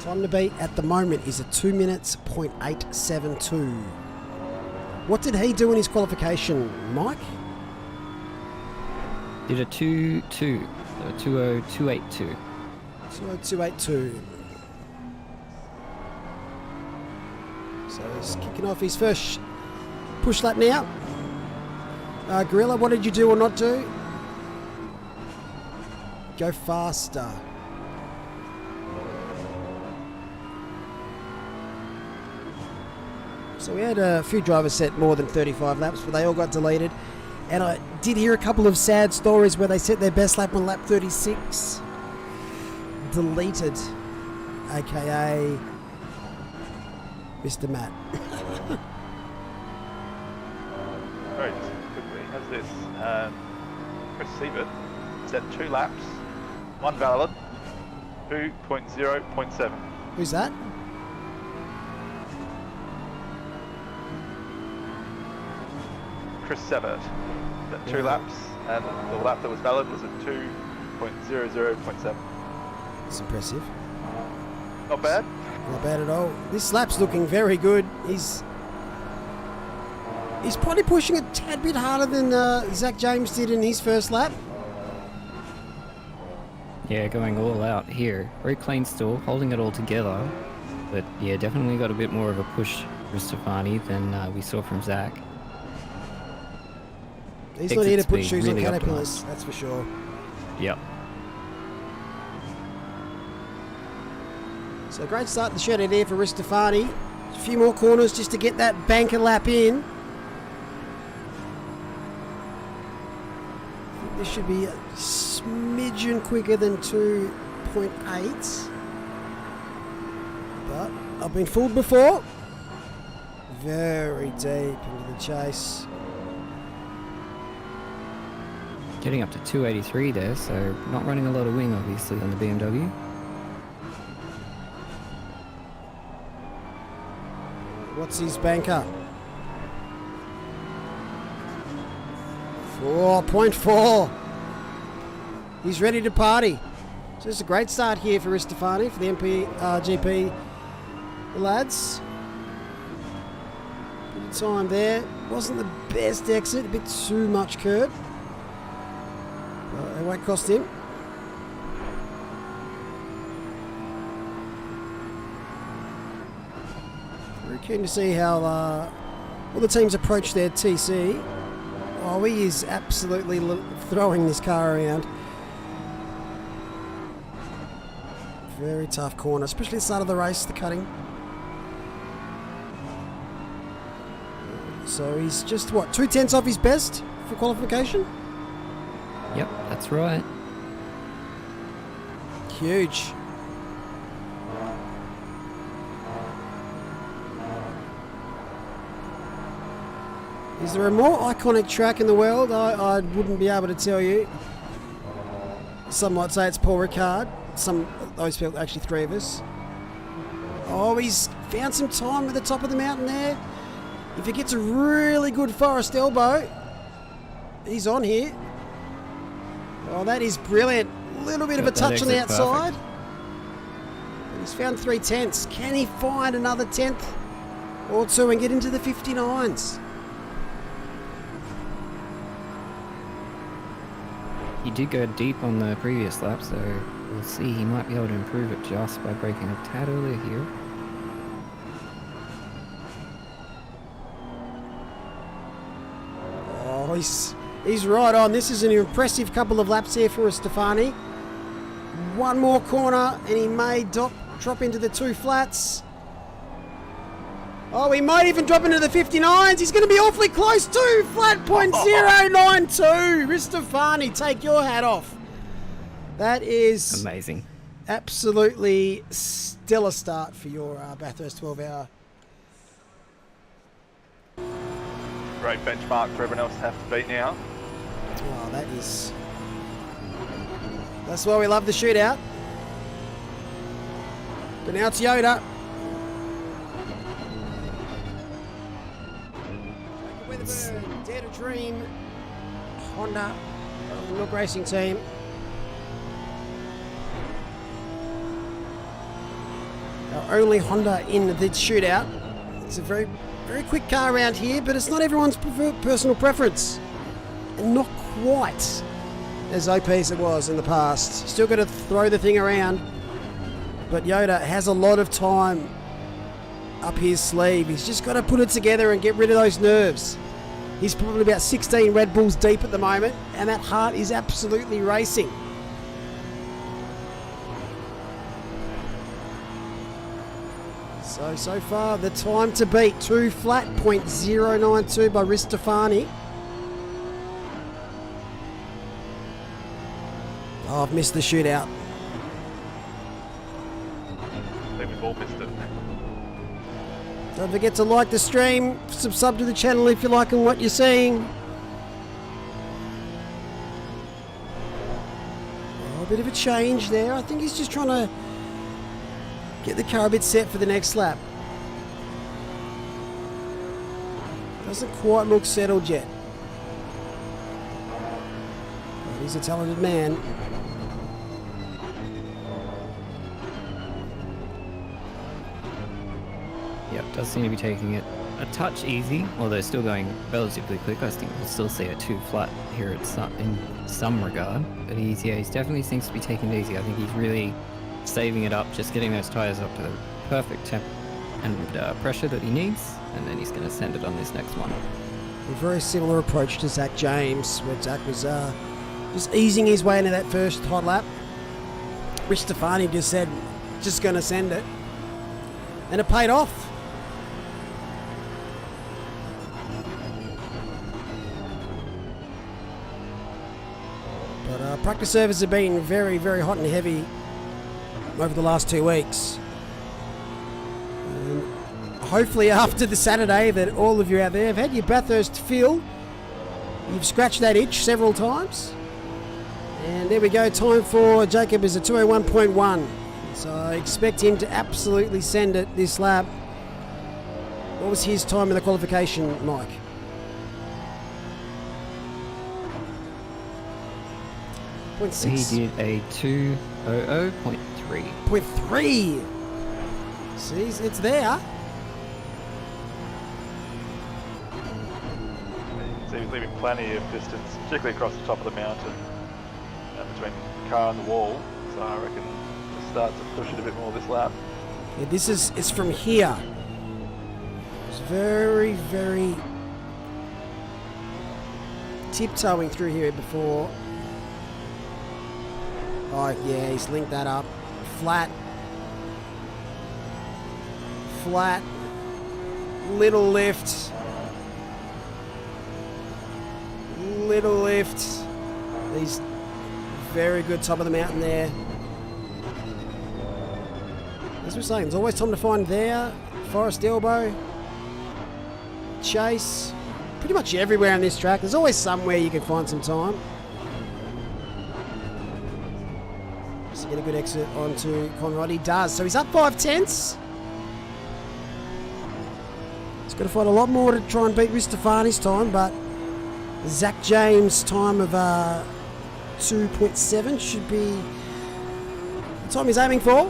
Time to beat at the moment is a 2 minutes .872. What did he do in his qualification, Mike? Did a 2-2, so 20282. 20282. So he's kicking off his first push lap now. Gorilla, what did you do or not do? Go faster. So we had a few drivers set more than 35 laps, but they all got deleted. And I did hear a couple of sad stories where they set their best lap on lap 36. Deleted. AKA Mr. Matt. Very quickly, how's this? Chris Siebert set 2 laps, 1 valid, 2.0.7. Who's that? Chris Siebert set 2 laps, and the lap that was valid was a 2.00.7. That's impressive. Not bad. Not bad at all. This lap's looking very good. He's probably pushing a tad bit harder than Zach James did in his first lap. Yeah, going all out here. Very clean still, holding it all together. But yeah, definitely got a bit more of a push Restafani than we saw from Zach. He's not here to put Exit shoes speed, on really caterpillars, optimised. that's for sure. Yep. So great start the Shootout here for Restafani. A few more corners just to get that banker lap in. I think this should be a smidgen quicker than 2.8. But I've been fooled before. Very deep into the chase. Getting up to 283 there, so not running a lot of wing obviously on the BMW. What's his banker? 4.4. He's ready to party. So it's a great start here for Restafani, for the MPRGP lads. Bit of time there. Wasn't the best exit, a bit too much curb. It won't cost him. Very keen to see how all the teams approach their TC. Oh, he is absolutely throwing this car around. Very tough corner, especially at the start of the race, the cutting. So he's just, what, 2/10 off his best for qualification? Yep, that's right. Huge. Is there a more iconic track in the world? I wouldn't be able to tell you. Some might say it's Paul Ricard. Those people, actually 3 of us. Oh, he's found some time at the top of the mountain there. If he gets a really good forest elbow, he's on here. Oh, that is brilliant. A little bit of a Got that touch on the exit outside. perfect. He He's found 3 tenths. Can he find another tenth or two and get into the 59s? He did go deep on the previous lap, so we'll see. He might be able to improve it just by breaking a tad earlier here. Oh, he's right on. This is an impressive couple of laps here for Restafani. One more corner and he may drop into the 2 flats. Oh, he might even drop into the 59s. He's going to be awfully close to flat .092. Restafani, take your hat off. That is amazing. Absolutely stellar start for your Bathurst 12 hour. Great benchmark for everyone else to have to beat now. Oh, that's why we love the shootout. But now it's Yoda. Weatherbird, Dare to Dream, Honda, Look Racing Team. Our only Honda in the shootout. It's a very, very quick car around here, but it's not everyone's personal preference. And not quite as OP as it was in the past. Still got to throw the thing around. But Yoda has a lot of time up his sleeve. He's just got to put it together and get rid of those nerves. He's probably about 16 Red Bulls deep at the moment, and that heart is absolutely racing. So far, the time to beat 2 flat .092 by Restafani. Oh, I've missed the shootout. I think we've all missed it. Don't forget to like the stream, subscribe to the channel if you're liking what you're seeing. Oh, a bit of a change there. I think he's just trying to get the car a bit set for the next lap. Doesn't quite look settled yet. But he's a talented man. Yep, does seem to be taking it a touch easy, although still going relatively quick. I think we'll still see a 2 flat here in some regard. But he definitely seems to be taking it easy. I think he's really saving it up, just getting those tyres up to the perfect temp and pressure that he needs, and then he's going to send it on this next one. A very similar approach to Zach James, where Zach was just easing his way into that first hot lap. Restafani just said, just going to send it. And it paid off. But practice servers have been very, very hot and heavy over the last 2 weeks. And hopefully after the Saturday that all of you out there have had your Bathurst fill. You've scratched that itch several times. And there we go, time for Jacob is a 201.1. So I expect him to absolutely send it this lap. What was his time in the qualification, Mike? .6. He did a 2:00.3. 0.3. See, it's there. So he's leaving plenty of distance, particularly across the top of the mountain, between the car and the wall. So I reckon just start to push it a bit more this lap. Yeah, it's from here. It's very, very tiptoeing through here before. Oh yeah, he's linked that up. Flat. Flat. Little lift. Little lift. He's very good top of the mountain there. As we're saying, there's always time to find there. Forest Elbow. Chase. Pretty much everywhere on this track. There's always somewhere you can find some time. So get a good exit onto Conrad. He does. So he's up 5 tenths. He's got to find a lot more to try and beat Restafani's time, but Zach James' time of 2.7 should be the time he's aiming for.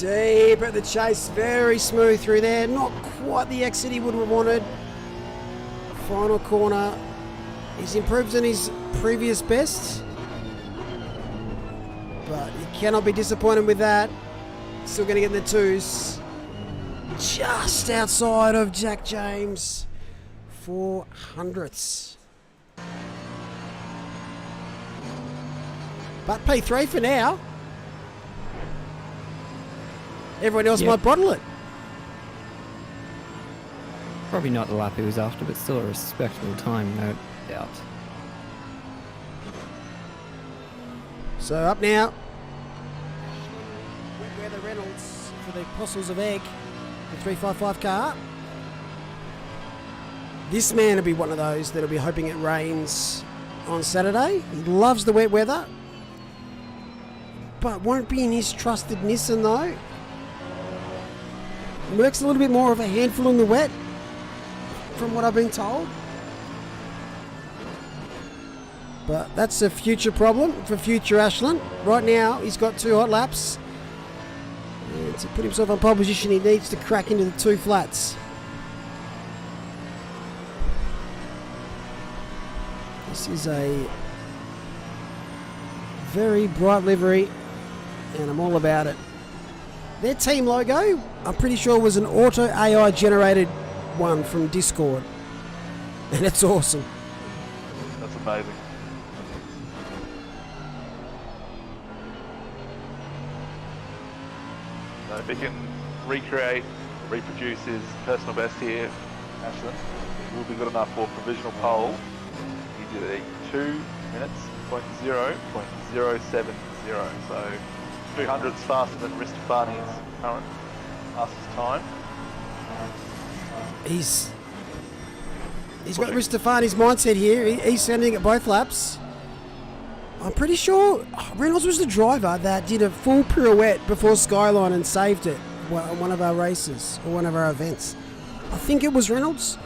Deep at the chase, very smooth through there. Not quite the exit he would have wanted. Final corner. He's improved on his previous best. But you cannot be disappointed with that. Still going to get in the twos. Just outside of Jack James. 400ths. But P3 for now. Everyone else might bottle it. Probably not the lap he was after, but still a respectable time, no doubt. So up now. Weather Reynolds for the Apostles of Egg, the 355 car. This man will be one of those that'll be hoping it rains on Saturday. He loves the wet weather, but won't be in his trusted Nissan though. Works a little bit more of a handful in the wet, from what I've been told. But that's a future problem for future Ashland. Right now, he's got 2 hot laps. And to put himself on pole position, he needs to crack into the 2 flats. This is a very bright livery, and I'm all about it. Their team logo, I'm pretty sure, was an auto AI generated one from Discord. And it's awesome. That's amazing. So if he can recreate, reproduce his personal best here, Ashland, he will be good enough for provisional pole. He did a 2 minutes, 0.070, so 200s faster than Restafani's current fastest time. He's got Restafani's mindset here. He's sending it both laps. I'm pretty sure Reynolds was the driver that did a full pirouette before Skyline and saved it on one of our races or one of our events. I think it was Reynolds.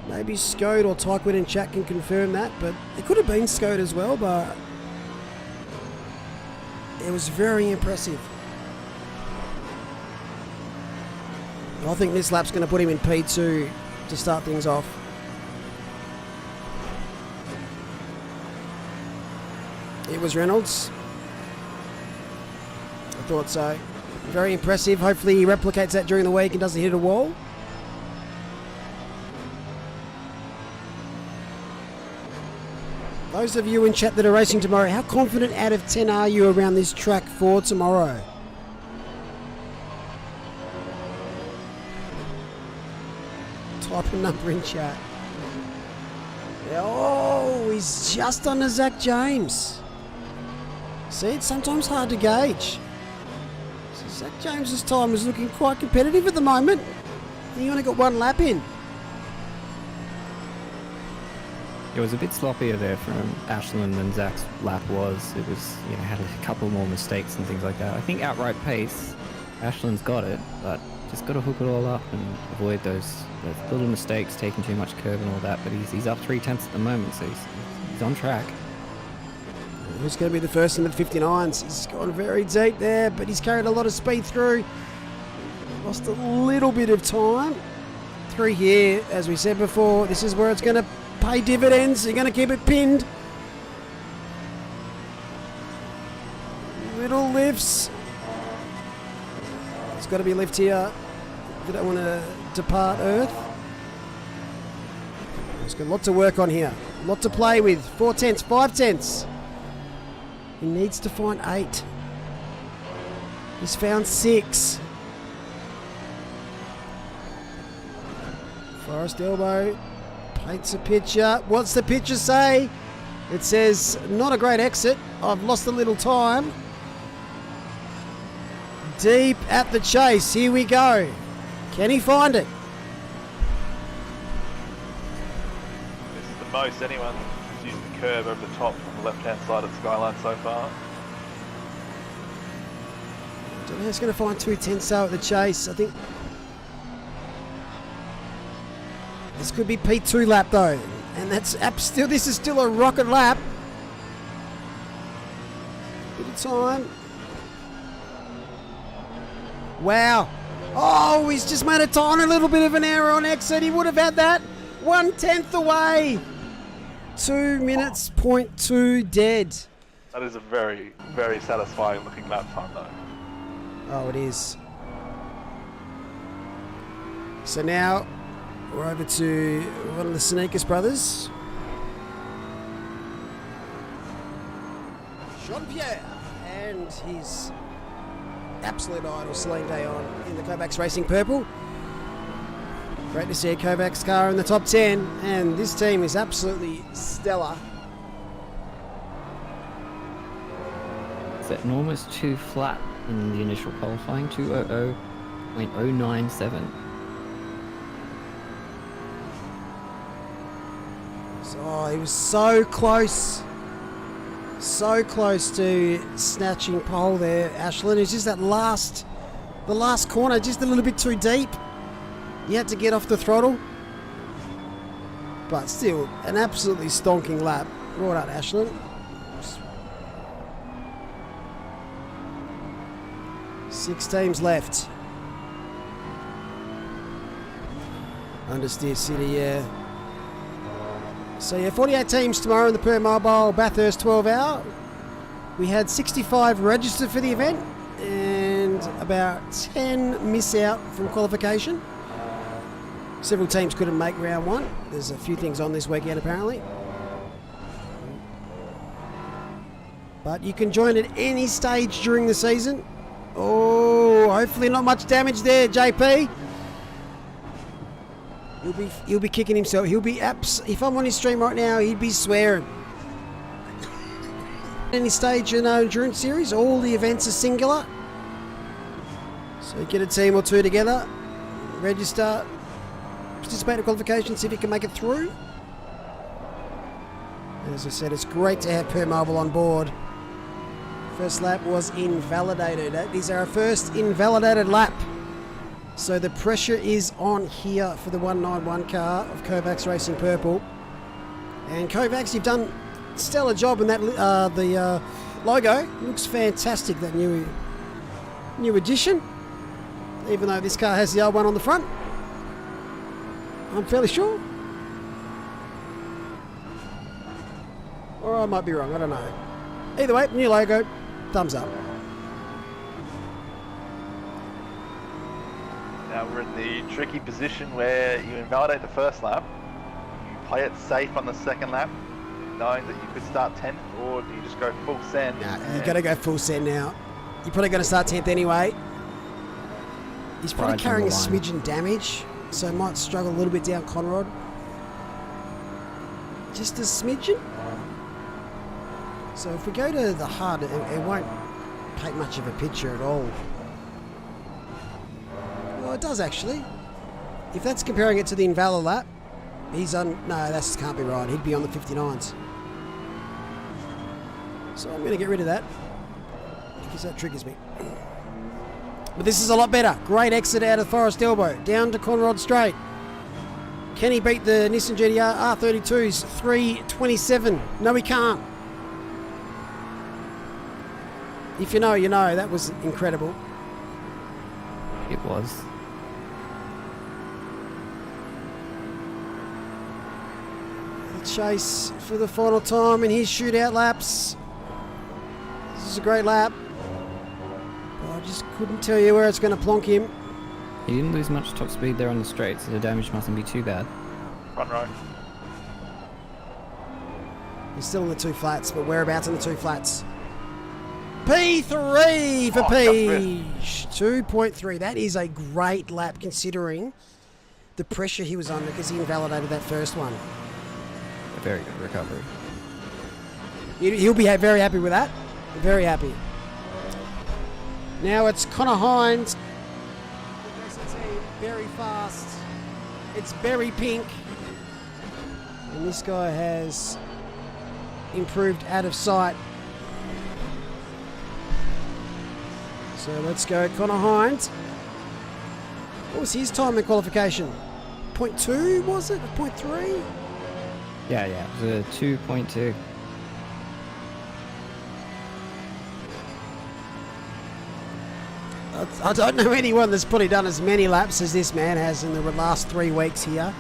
Maybe Scode or Tyquid in chat can confirm that, but it could have been Scode as well, but it was very impressive. I think this lap's going to put him in P2 to start things off. It was Reynolds. I thought so. Very impressive. Hopefully he replicates that during the week and doesn't hit a wall. Those of you in chat that are racing tomorrow, how confident out of 10 are you around this track for tomorrow? Type a number in chat. Oh, he's just under Zach James. See, it's sometimes hard to gauge. So Zach James's time is looking quite competitive at the moment. He only got 1 lap in. It was a bit sloppier there from Ashland than Zach's lap was. It was, had a couple more mistakes and things like that. I think outright pace, Ashland's got it, but just got to hook it all up and avoid those little mistakes, taking too much curve and all that. But he's up 3/10 at the moment, so he's on track. Who's going to be the first in the 59s? He's gone very deep there, but he's carried a lot of speed through. Lost a little bit of time through here, as we said before. This is where it's going to pay dividends. You're going to keep it pinned. Little lifts. It's got to be lift here. We don't want to depart Earth. He's got a lot to work on here. A lot to play with. 4/10, 5/10. He needs to find 8. He's found 6. Forest elbow. Paints a picture. What's the picture say? It says, not a great exit. I've lost a little time. Deep at the chase. Here we go. Can he find it? This is the most anyone has used the curve over the top on the left-hand side of the Skyline so far. Don't know who's going to find 2/10 so at the chase. I think this could be P2 lap though, and that's still. This is still a rocket lap. Bit of time. Wow. Oh, he's just made a tiny little bit of an error on exit. He would have had that 1/10 away. 2 minutes, 0.2 dead. That is a very, very satisfying looking lap time though. Oh, it is. So now we're over to one of the Sneakers brothers. Jean-Pierre and his absolute idol Celine Dion in the Kovacs Racing Purple. Great to see a Kovacs car in the top 10, and this team is absolutely stellar. Set almost too flat in the initial qualifying, 200.097. Oh, he was so close. So close to snatching pole there, Ashland. It's just the last corner, just a little bit too deep. You had to get off the throttle. But still, an absolutely stonking lap. Right out, Ashland. 6 teams left. Understeer City, yeah. So yeah, 48 teams tomorrow in the Permobil Bathurst 12 hour. We had 65 registered for the event and about 10 miss out from qualification. Several teams couldn't make round 1. There's a few things on this weekend apparently. But you can join at any stage during the season. Oh, hopefully not much damage there, JP. He'll be kicking himself. He'll be if I'm on his stream right now, he'd be swearing. Any stage in our endurance series, all the events are singular. So get a team or two together, register, participate in qualification, see if you can make it through. And as I said, it's great to have Permobil on board. First lap was invalidated. That is our first invalidated lap. So the pressure is on here for the 191 car of Kovacs Racing Purple. And Kovacs, you've done a stellar job in that. The logo looks fantastic, that new addition. Even though this car has the old one on the front. I'm fairly sure. Or I might be wrong, I don't know. Either way, new logo, thumbs up. Now we're in the tricky position where you invalidate the first lap, you play it safe on the second lap, knowing that you could start 10th, or do you just go full send? Nah, you got to go full send now. You're probably going to start 10th anyway. He's probably carrying a smidgen damage, so might struggle a little bit down Conrod. Just a smidgen. So if we go to the hard, it won't paint much of a picture at all. Well, it does actually. If that's comparing it to the invalid lap, he's on. No, that can't be right. He'd be on the 59s. So I'm going to get rid of that because that triggers me. But this is a lot better. Great exit out of Forest Elbow down to Conrod Straight. Can he beat the Nissan GTR R32's 3:27? No, he can't. If you know, you know. That was incredible. It was. The chase for the final time in his shootout laps. This is a great lap. But I just couldn't tell you where it's going to plonk him. He didn't lose much top speed there on the straight, so the damage mustn't be too bad. Front row. He's still in the 2 flats, but whereabouts in the 2 flats? P3 for Peach. 2.3. That is a great lap considering the pressure he was under because he invalidated that first one. A very good recovery. He'll be very happy with that. Very happy. Now it's Connor Hines. Very fast. It's very pink. And this guy has improved out of sight. So let's go Connor Hines. What was his time in qualification? 0.2 was it? 0.3? Yeah, it was a 2.2. I don't know anyone that's probably done as many laps as this man has in the last 3 weeks here.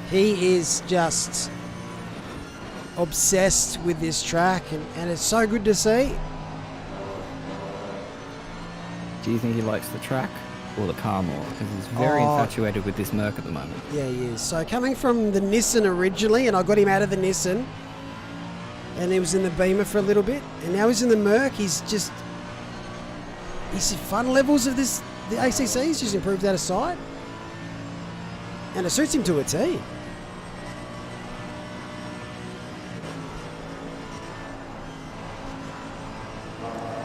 He is just obsessed with this track, and it's so good to see. Do you think he likes the track or the car more? Because he's very infatuated with this Merc at the moment. Yeah, he is. So coming from the Nissan originally, and I got him out of the Nissan, and he was in the Beamer for a little bit, and now he's in the Merc. His fun levels of the ACC's just improved out of sight, and it suits him to a T.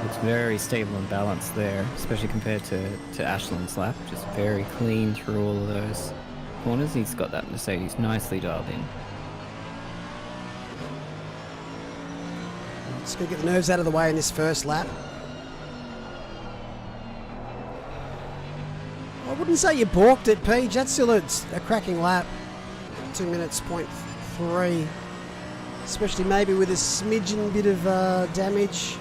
It's very stable and balanced there, especially compared to Ashland's lap. Just very clean through all of those corners. He's got that Mercedes nicely dialed in. Just going to get the nerves out of the way in this first lap. I wouldn't say you balked it, Peach. That's still a cracking lap. 2 minutes, 0.3. Especially maybe with a smidgen bit of damage.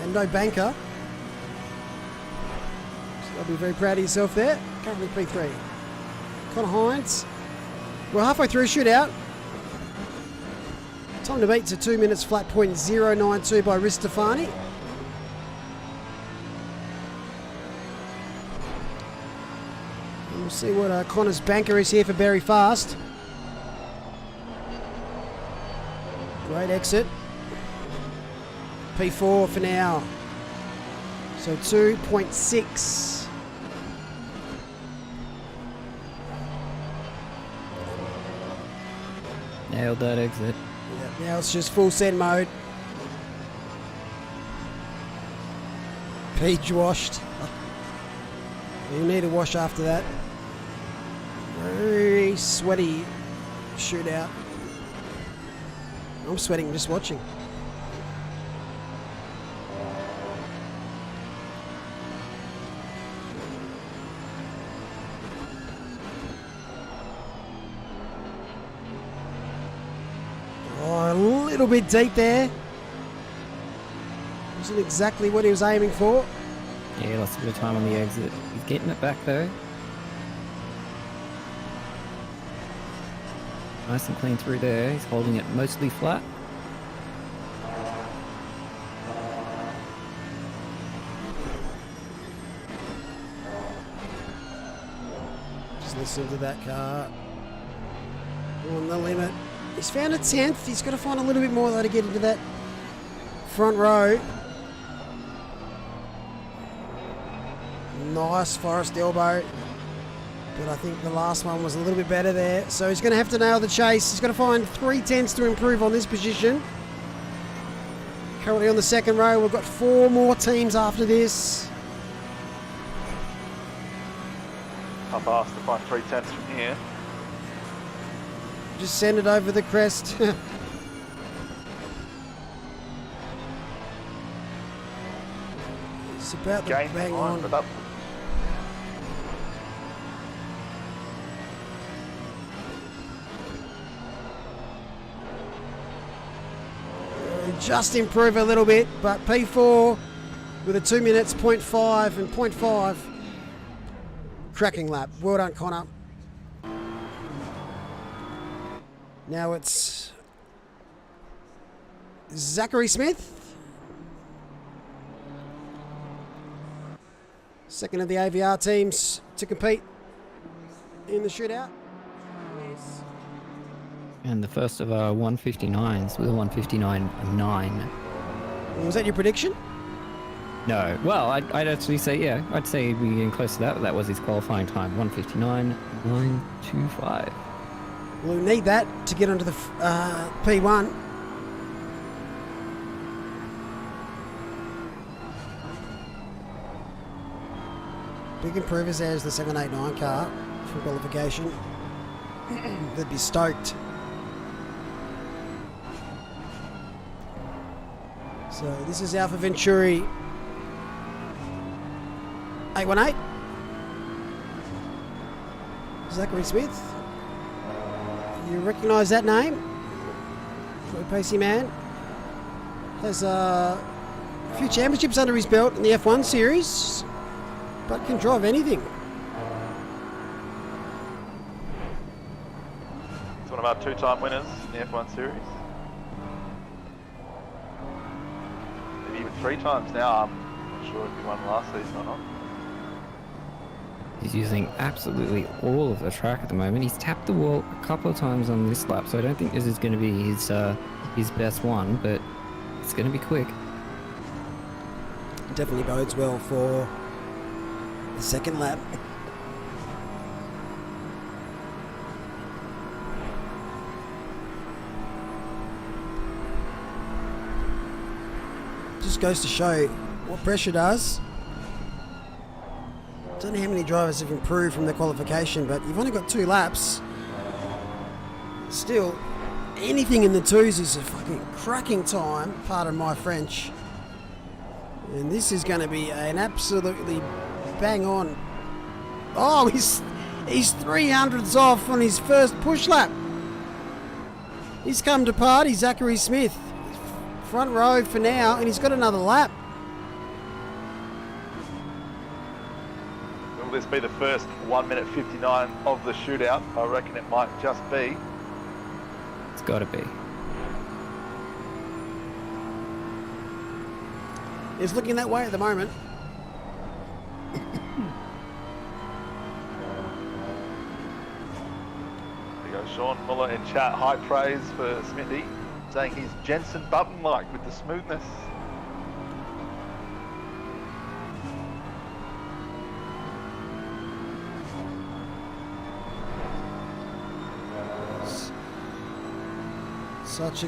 And no banker. So I'll be very proud of yourself there. Currently P3. Connor Hines. We're halfway through Shootout. Time to beat to 2 minutes flat, 0.092 by Restafani. And we'll see what Connor's banker is here for Berry Fast. Great exit. P4 for now. So 2.6. Nailed that exit. Yeah, now it's just full send mode. Peach washed. You need a wash after that. Very sweaty Shootout. I'm sweating just watching. A little bit deep there. Wasn't exactly what he was aiming for. Yeah, lost a bit of time on the exit. He's getting it back though. Nice and clean through there. He's holding it mostly flat. Just listen to that car. On the limit. He's found a 10th. He's got to find a little bit more though to get into that front row. Nice Forest elbow. But I think the last one was a little bit better there. So he's going to have to nail the chase. He's got to find 3/10 to improve on this position. Currently on the second row. We've got 4 more teams after this. Up asked to find 3/10 from here. Just send it over the crest. It's about the Gain bang line, on. but up. Just improve a little bit, but P4 with a 2 minutes, 0.5 and 0.5. Cracking lap. Well done, Connor. Now it's Zachary Smith. Second of the AVR teams to compete in the Shootout. Yes. And the first of our 159s with a 159.9. Was that your prediction? No. Well, I'd actually say, yeah. I'd say we're getting close to that. That was his qualifying time. 159.925. We'll need that to get onto the P1. Big improvers there is the 789 car for qualification. They'd be stoked. So this is Alpha Venturi 818. Zachary Smith. You recognise that name? For a pacey man. Has A few championships under his belt in the F1 series, but can drive anything. He's one of our 2-time winners in the F1 series. Maybe even 3 times now. I'm not sure if he won last season or not. He's using absolutely all of the track at the moment. He's tapped the wall a couple of times on this lap, so I don't think this is going to be his best one, but it's going to be quick. Definitely bodes well for the second lap. Just goes to show what pressure does. Don't know how many drivers have improved from the qualification, but you've only got 2 laps. Still, anything in the 2s is a fucking cracking time, pardon my French. And this is going to be an absolutely bang on. Oh, he's 300ths off on his first push lap. He's come to party, Zachary Smith. Front row for now, and he's got another lap. Will this be the first 1 minute 59 of the shootout? I reckon it might just be. It's got to be. It's looking that way at the moment. There you go, Sean Muller in chat, high praise for Smithy, saying he's Jensen Button-like with the smoothness. Such a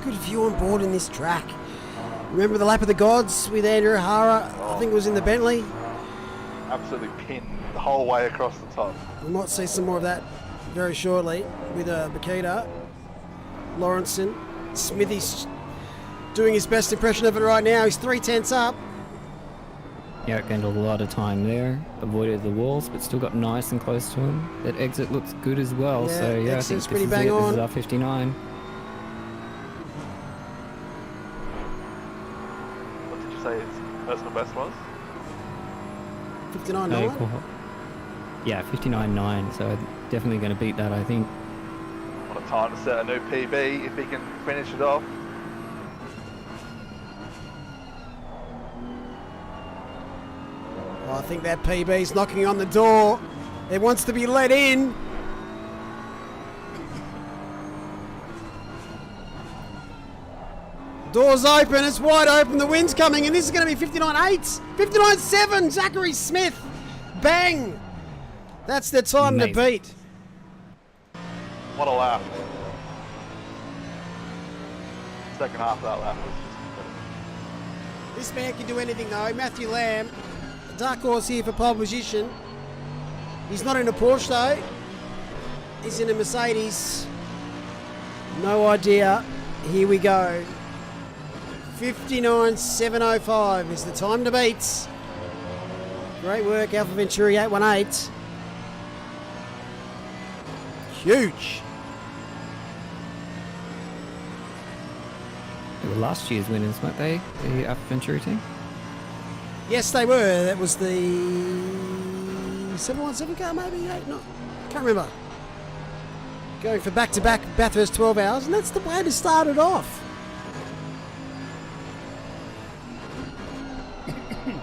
good view on board in this track. Remember the lap of the gods with Andrew O'Hara? I think it was in the Bentley. Absolutely pinned the whole way across the top. We might see some more of that very shortly with Paquita. Lauritzen. Smithy's doing his best impression of it right now. He's 3/10 up. Yeah, gained a lot of time there. Avoided the walls, but still got nice and close to him. That exit looks good as well. Yeah, So yeah, I exit's think pretty this is bang it. This on. is our 59. What did you say his personal best was? 59.9. Yeah, 59.9. So definitely going to beat that, I think. What a time to set a new PB if he can finish it off. Oh, I think that PB's knocking on the door. It wants to be let in. Doors open, it's wide open, the wind's coming, and this is going to be 59.8, 59.7, Zachary Smith. Bang! That's the time to Amazing. beat. What a lap. Second half of that lap was just incredible. This man can do anything though. Matthew Lamb, dark horse here for pole position. He's not in a Porsche though. He's in a Mercedes. No idea. Here we go. 59.705 is the time to beat. Great work, Alpha Venturi 818. Huge. They were last year's winners, weren't they? The Alpha Venturi team? Yes, they were. That was the 717 car, maybe? No, can't remember. Going for back-to-back Bathurst 12 hours, and that's the way to start it off.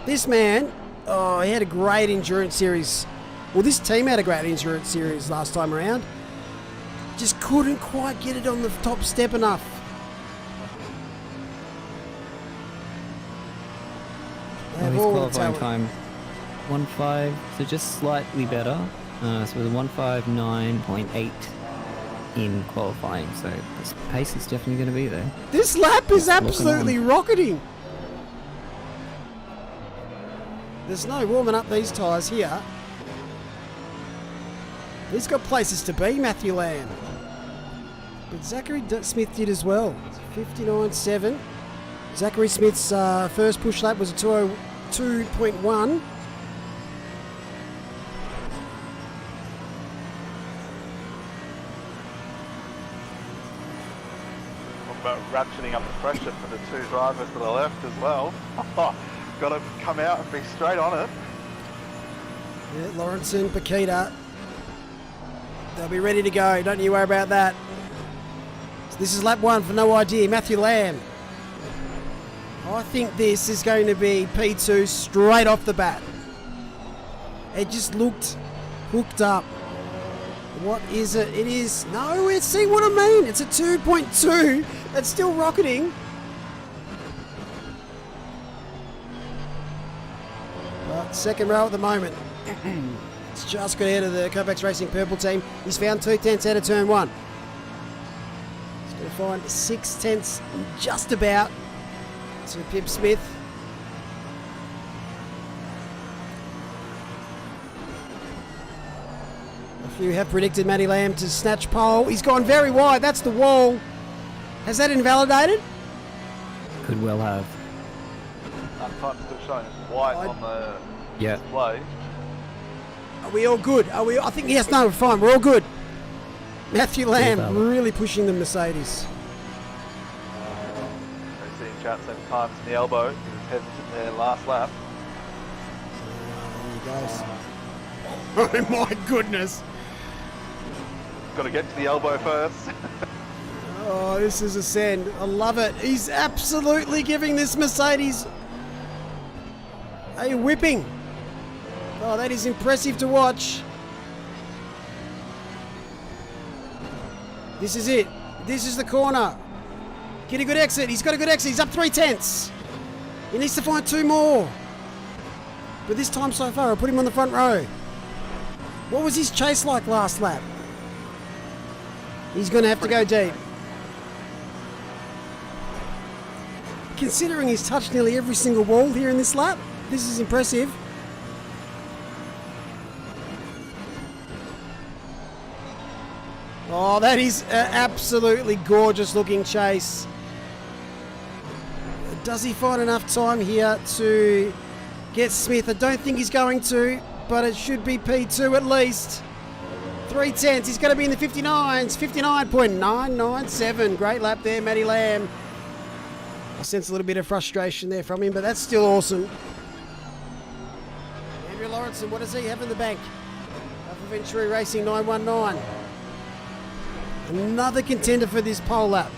This man, oh, he had a great endurance series. Well, this team had a great endurance series last time around. Just couldn't quite get it on the top step enough. They Well, have his all the qualifying talent. time 1.5, so just slightly better. So it was a 1:59.8 in qualifying, so this pace is definitely going to be there. This lap is Looking absolutely rocketing. There's no warming up these tyres here. He's got places to be, Matthew Lamb. But Zachary Smith did as well. 59.7. Zachary Smith's first push lap was a 202.1. ratcheting up the pressure for the two drivers to the left as well. Got to come out and be straight on it. Yeah, Lauritzen, Paquita. They'll be ready to go. Don't you worry about that. So this is lap 1 for No Idea. Matthew Lamb. I think this is going to be P2 straight off the bat. It just looked hooked up. What is it? It is... No, it's... See what I mean? It's a 2.2. It's still rocketing. But second row at the moment. It's just got ahead of the Kopex Racing purple team. He's found 2/10 out of turn 1. He's going to find 6/10 just about to Pip Smith. A few have predicted Matty Lamb to snatch pole. He's gone very wide. That's the wall. Has that invalidated? Could well have. Time still showing white on the display. Are we all good? Are we? I think yes. No, we're fine. We're all good. Matthew Lamb really pushing the Mercedes. We've seen chat 7 times in the elbow. He was heading to their last lap. There he goes. Oh my goodness. Got to get to the elbow first. Oh, this is a send. I love it. He's absolutely giving this Mercedes a whipping. Oh, that is impressive to watch. This is it. This is the corner. Get a good exit. He's got a good exit. He's up 3/10. He needs to find 2 more. But this time so far, I'll put him on the front row. What was his chase like last lap? He's going to have to go deep. Considering he's touched nearly every single wall here in this lap, this is impressive. Oh, that is an absolutely gorgeous looking chase. Does he find enough time here to get Smith? I don't think he's going to, but it should be P2 at least. 3/10. He's going to be in the 59s. 59.997. Great lap there, Matty Lamb. I sense a little bit of frustration there from him, but that's still awesome. Andrew Lauritzen, what does he have in the bank? Alpha Venturi Racing 919. Another contender for this pole lap.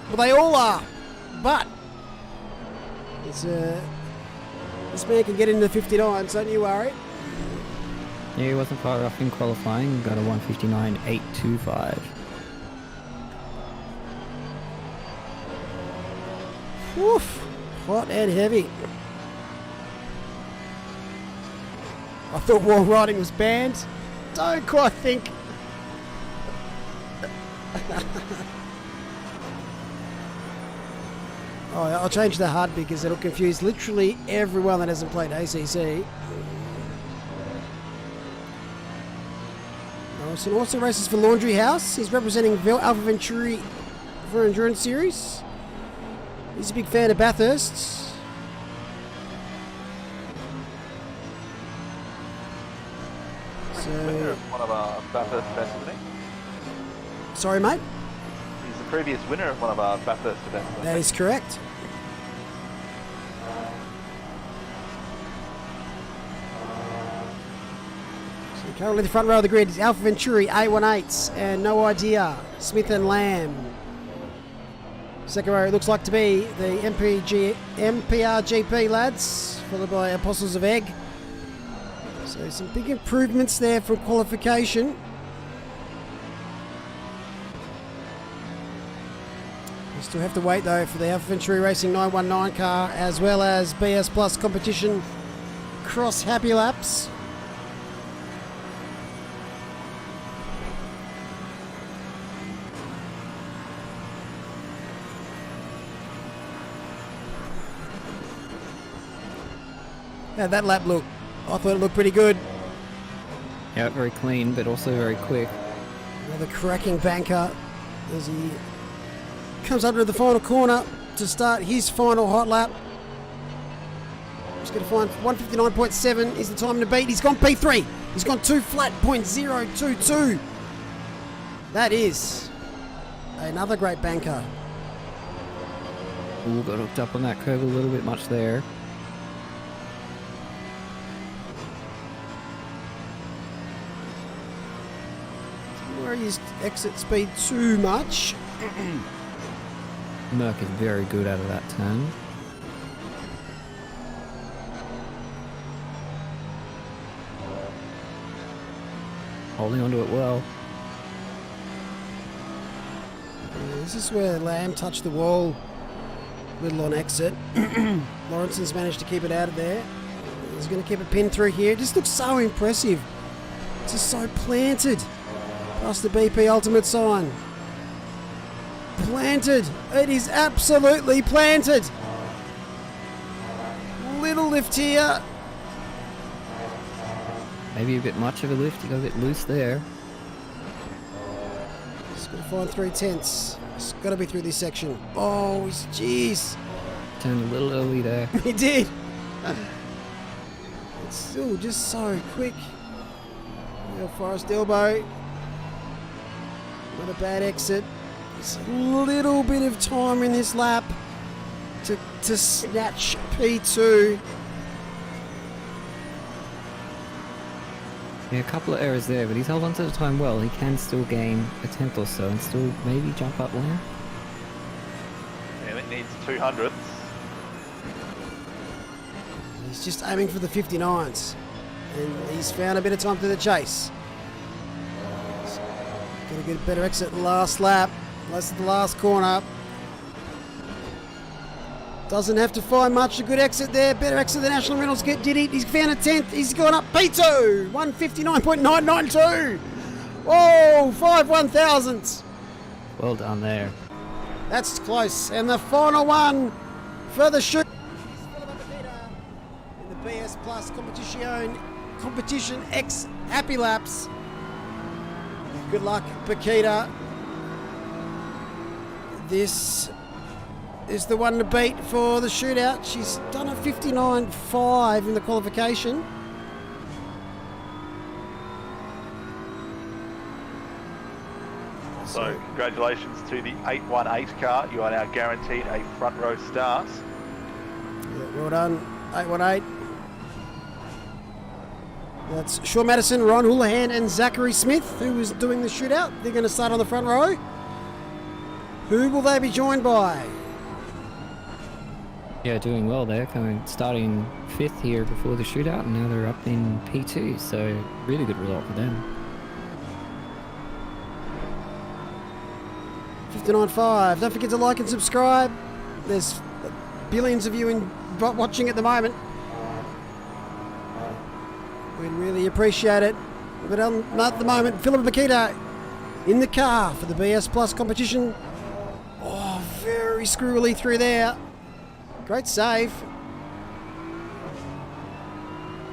Well, they all are, but it's, this man can get into the 59s, don't you worry. Yeah, he wasn't far off in qualifying. Got a 159.825. Woof, hot and heavy. I thought wall riding was banned. Don't quite think. Oh, I'll change the HUD because it'll confuse literally everyone that hasn't played ACC. Lauritzen also races for Laundry House. He's representing Alpha Venturi for Endurance Series. He's a big fan of Bathurst. Winner of one of our Bathurst events, isn't he? Sorry, mate? He's the previous winner of one of our Bathurst events. That is correct. So currently the front row of the grid is Alpha Venturi, A18s, and No Idea, Smith and Lamb. Second row, it looks like to be the MPRGP lads, followed by Apostles of Egg. So some big improvements there from qualification. We still have to wait though for the Alpha Venturi Racing 919 car, as well as BS Plus competition cross happy laps. How'd that lap look? I thought it looked pretty good. Yeah, very clean, but also very quick. Another cracking banker as he comes up to the final corner to start his final hot lap. He's going to find 159.7 is the time to beat. He's gone P3. He's gone 2 flat, .022. That is another great banker. Ooh, got hooked up on that curve a little bit much there. Where his exit speed too much. Merck is very good out of that turn. Holding onto it well. This is where Lamb touched the wall a little on exit. Lauritsen's managed to keep it out of there. He's going to keep it pinned through here. It just looks so impressive. It's just so planted. Past the BP ultimate sign. Planted. It is absolutely planted. Little lift here. Maybe a bit much of a lift. You got a bit loose there. Just got to find 3/10. It's got to be through this section. Oh, jeez. Turned a little early there. He did. It's still just so quick. Forest elbow. Not a bad exit. Just a little bit of time in this lap to snatch P2. Yeah, a couple of errors there, but he's held on to the time well. He can still gain a tenth or so and still maybe jump up there. Yeah, it needs 200ths. He's just aiming for the 59s. And he's found a bit of time through the chase. Got to get a better exit last lap. Less of the last corner. Doesn't have to find much. A good exit there. Better exit than National Reynolds did it. He's found a 10th. He's gone up P2. 159.992. Whoa, 5 1,000ths. Well done there. That's close. And the final one for the shoot. In the BS Plus Competition X Happy Laps. Good luck, Paquita. This is the one to beat for the shootout. She's done a 59.5 in the qualification. So congratulations to the 818 car. You are now guaranteed a front row start. Yeah, well done, 818. That's Shaw Madison, Ron Houlihan and Zachary Smith, who was doing the shootout. They're going to start on the front row. Who will they be joined by? Yeah, doing well there. Starting 5th here before the shootout, and now they're up in P2. So really good result for them. 59.5. Don't forget to like and subscribe. There's billions of you watching at the moment. We'd really appreciate it. But at the moment, Philip Paquita in the car for the BS Plus competition. Oh, very screwily through there. Great save.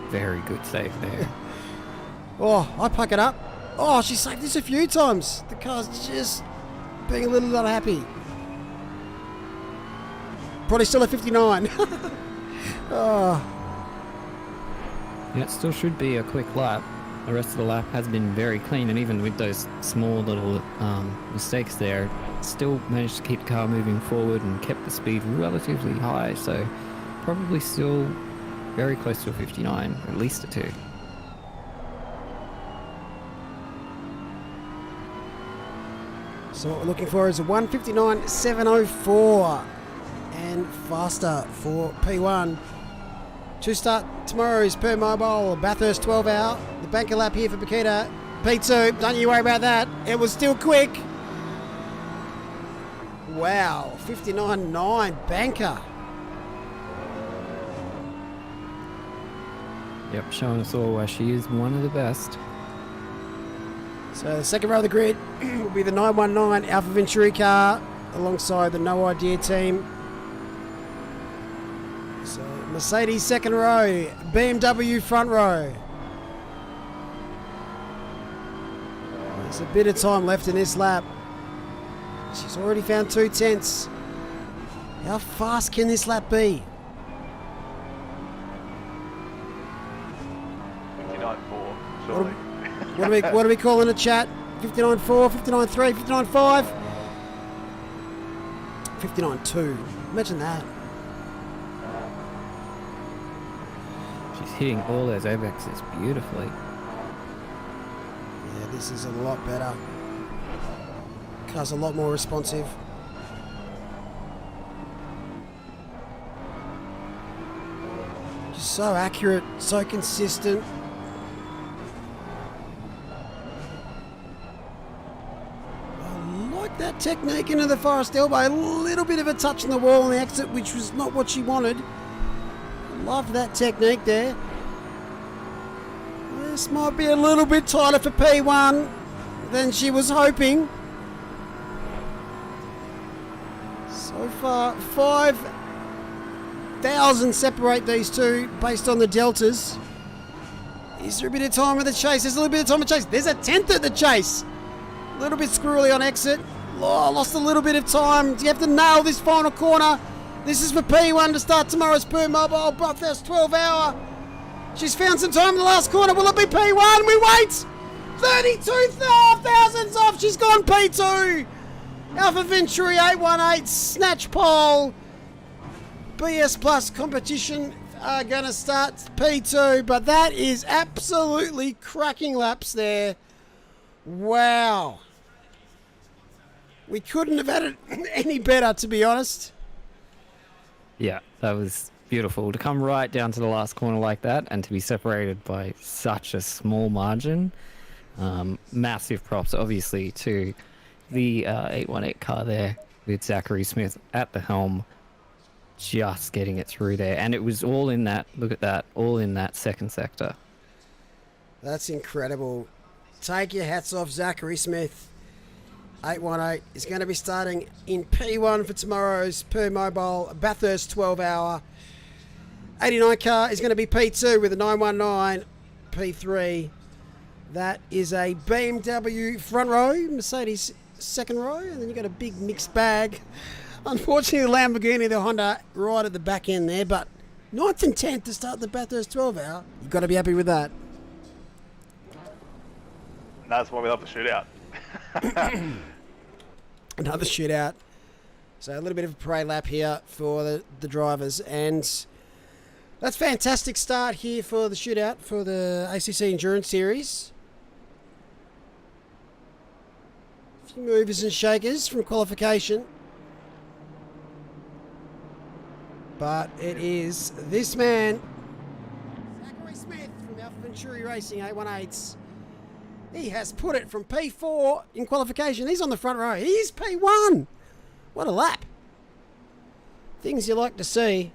Very good save there. Oh, I puck it up. Oh, she saved this a few times. The car's just being a little unhappy. Probably still a 59. Oh. Yeah, it still should be a quick lap. The rest of the lap has been very clean, and even with those small little mistakes there, still managed to keep the car moving forward and kept the speed relatively high, so probably still very close to a 59, or at least a 2. So what we're looking for is a 159.704 and faster for P1. To start tomorrow's Permobil Bathurst 12 hour. The banker lap here for Paquita. P2, don't you worry about that. It was still quick. Wow, 59.9 banker. Yep, showing us all why she is one of the best. So the second row of the grid will be the 919 Alpha Venturi car alongside the No Idea team. So Mercedes second row, BMW front row. There's a bit of time left in this lap. She's already found 2/10. How fast can this lap be? 59.4, surely. What do we call in the chat? 59.4, 59.3, 59.5. 59.2. Imagine that. She's hitting all those avexes beautifully. Yeah, this is a lot better. Car's a lot more responsive. Just so accurate, so consistent. I like that technique into the Forest elbow. A little bit of a touch on the wall on the exit, which was not what she wanted. Love that technique there. This might be a little bit tighter for P1 than she was hoping. So far, 5,000 separate these two based on the deltas. Is there a bit of time with the chase? There's a little bit of time with the chase. There's a 10th at the chase. A little bit squirrely on exit. Oh, lost a little bit of time. You have to nail this final corner. This is for P1 to start tomorrow's Permobil Bathurst 12 hour. She's found some time in the last corner. Will it be P1? We wait. 32 thousandths off. She's gone P2. Alpha Venturi 818 snatch pole. BS Plus competition are going to start P2, but that is absolutely cracking laps there. Wow. We couldn't have had it any better, to be honest. Yeah, that was beautiful. To come right down to the last corner like that and to be separated by such a small margin. Massive props, obviously, to the 818 car there with Zachary Smith at the helm, just getting it through there. And it was all in that, look at that, all in that second sector. That's incredible. Take your hats off, Zachary Smith. 818 is going to be starting in P1 for tomorrow's Permobil Bathurst 12 hour. 89 car is going to be P2 with a 919. P3, that is a BMW front row, Mercedes second row, and then you've got a big mixed bag. Unfortunately, the Lamborghini, the Honda, right at the back end there, but 9th and 10th to start the Bathurst 12 hour. You've got to be happy with that. And that's why we love the shootout. Another shootout. So a little bit of a parade lap here for the drivers, and that's fantastic start here for the shootout for the ACC Endurance Series. A few movers and shakers from qualification. But it is this man, Zachary Smith from Alpha Venturi Racing 818s. He has put it from P4 in qualification. He's on the front row. He's P1. What a lap. Things you like to see.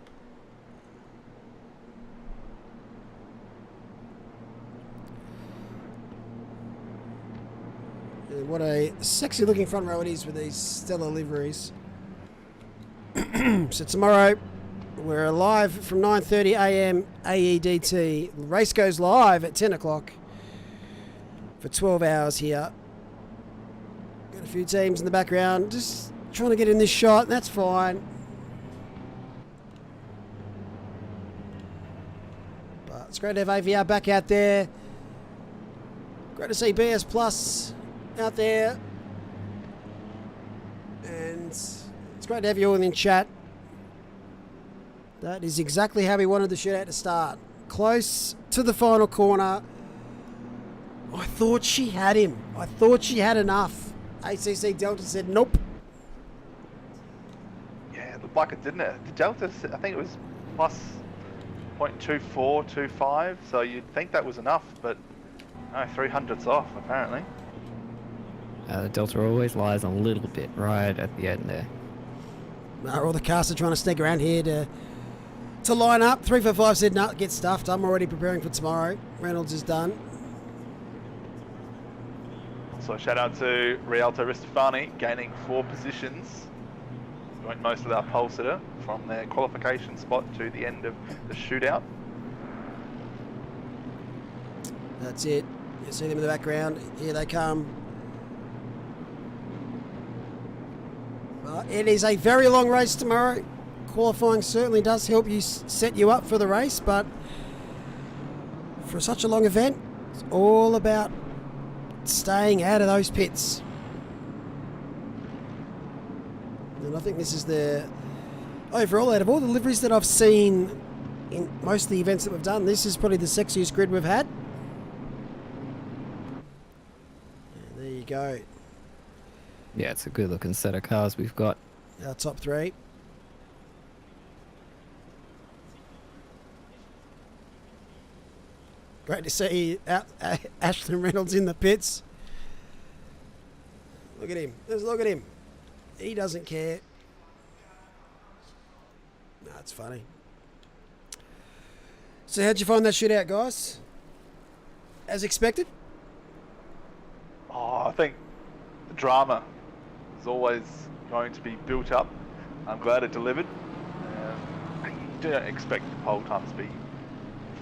And what a sexy looking front row it is with these stellar liveries. So tomorrow we're live from 9:30 a.m. AEDT. The race goes live at 10 o'clock. For 12 hours here. Got a few teams in the background just trying to get in this shot. That's fine. But it's great to have AVR back out there. Great to see BS Plus out there. And it's great to have you all in chat. That is exactly how we wanted the shootout to start. Close to the final corner. I thought she had him. I thought she had enough. ACC Delta said nope. Yeah, it looked like it, didn't it? The Delta, I think it was plus 0.2425, so you'd think that was enough, but no, 300's off, apparently. The Delta always lies a little bit right at the end there. All the cars are trying to sneak around here to line up. 345 said, no, get stuffed. I'm already preparing for tomorrow. Reynolds is done. So shout out to Rialto Restafani gaining 4 positions. Joined most of our pole sitter from their qualification spot to the end of the shootout. That's it. You see them in the background. Here they come. Well, it is a very long race tomorrow. Qualifying certainly does help you set you up for the race, but for such a long event, it's all about staying out of those pits. And I think this is the overall, out of all the liveries that I've seen in most of the events that we've done, this is probably the sexiest grid we've had. And there you go. Yeah, it's a good looking set of cars we've got. Our top three. Great to see Ashton Reynolds in the pits. Look at him. Just look at him. He doesn't care. No, it's funny. So how'd you find that shootout, guys? As expected? Oh, I think the drama is always going to be built up. I'm glad it delivered. You don't expect the pole time to be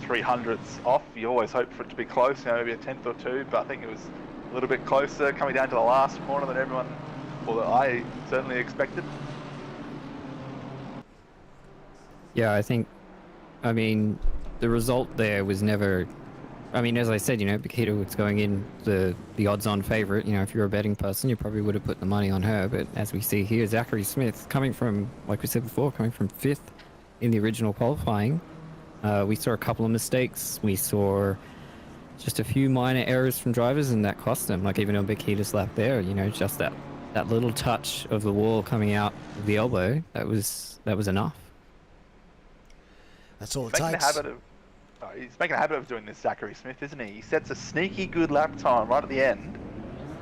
300ths off. You always hope for it to be close, you know, maybe a tenth or two, but I think it was a little bit closer coming down to the last corner than everyone, or that I certainly expected. Yeah, I mean, the result there was never, I mean, as I said, you know, Paquita was going in the odds-on favourite. You know, if you're a betting person, you probably would have put the money on her. But as we see here, Zachary Smith, coming from, like we said before, coming from 5th in the original qualifying, we saw a couple of mistakes. We saw just a few minor errors from drivers, and that cost them. Like even on Paquita's lap there, you know, just that little touch of the wall coming out of the elbow, that was enough. That's all it Making a takes. habit of, he's making a habit of doing this, Zachary Smith, isn't he? He sets a sneaky good lap time right at the end,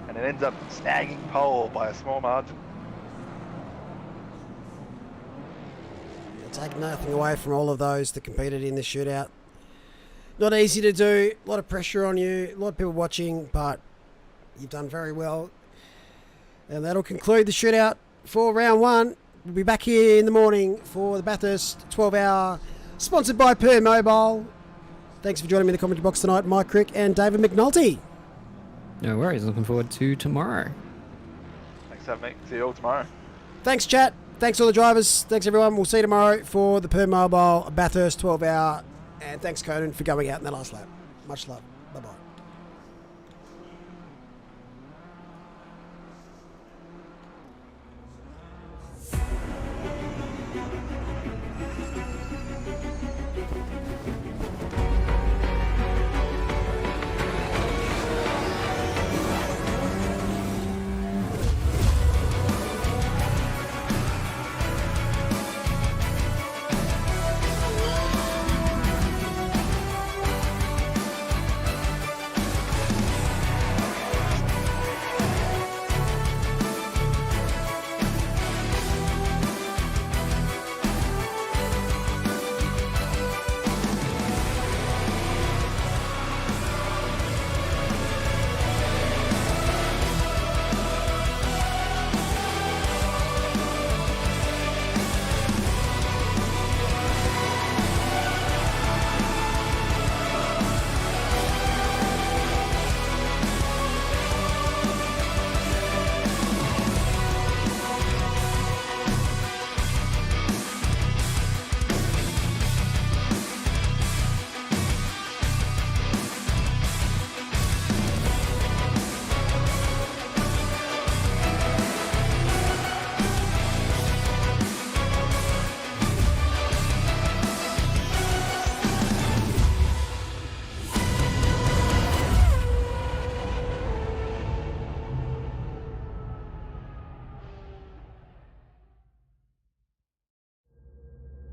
and it ends up snagging pole by a small margin. Take nothing away from all of those that competed in the shootout. Not easy to do, a lot of pressure on you, a lot of people watching, but you've done very well. And that'll conclude the shootout for round one. We'll be back here in the morning for the Bathurst 12-hour, sponsored by Permobil. Thanks for joining me in the commentary box tonight, Mike Crick and David McNulty. No worries, looking forward to tomorrow. Thanks for having me. See you all tomorrow. Thanks, chat. Thanks all the drivers. Thanks everyone. We'll see you tomorrow for the Permobil Bathurst 12-hour. And thanks, Conan, for going out in the last lap. Much love. Bye-bye.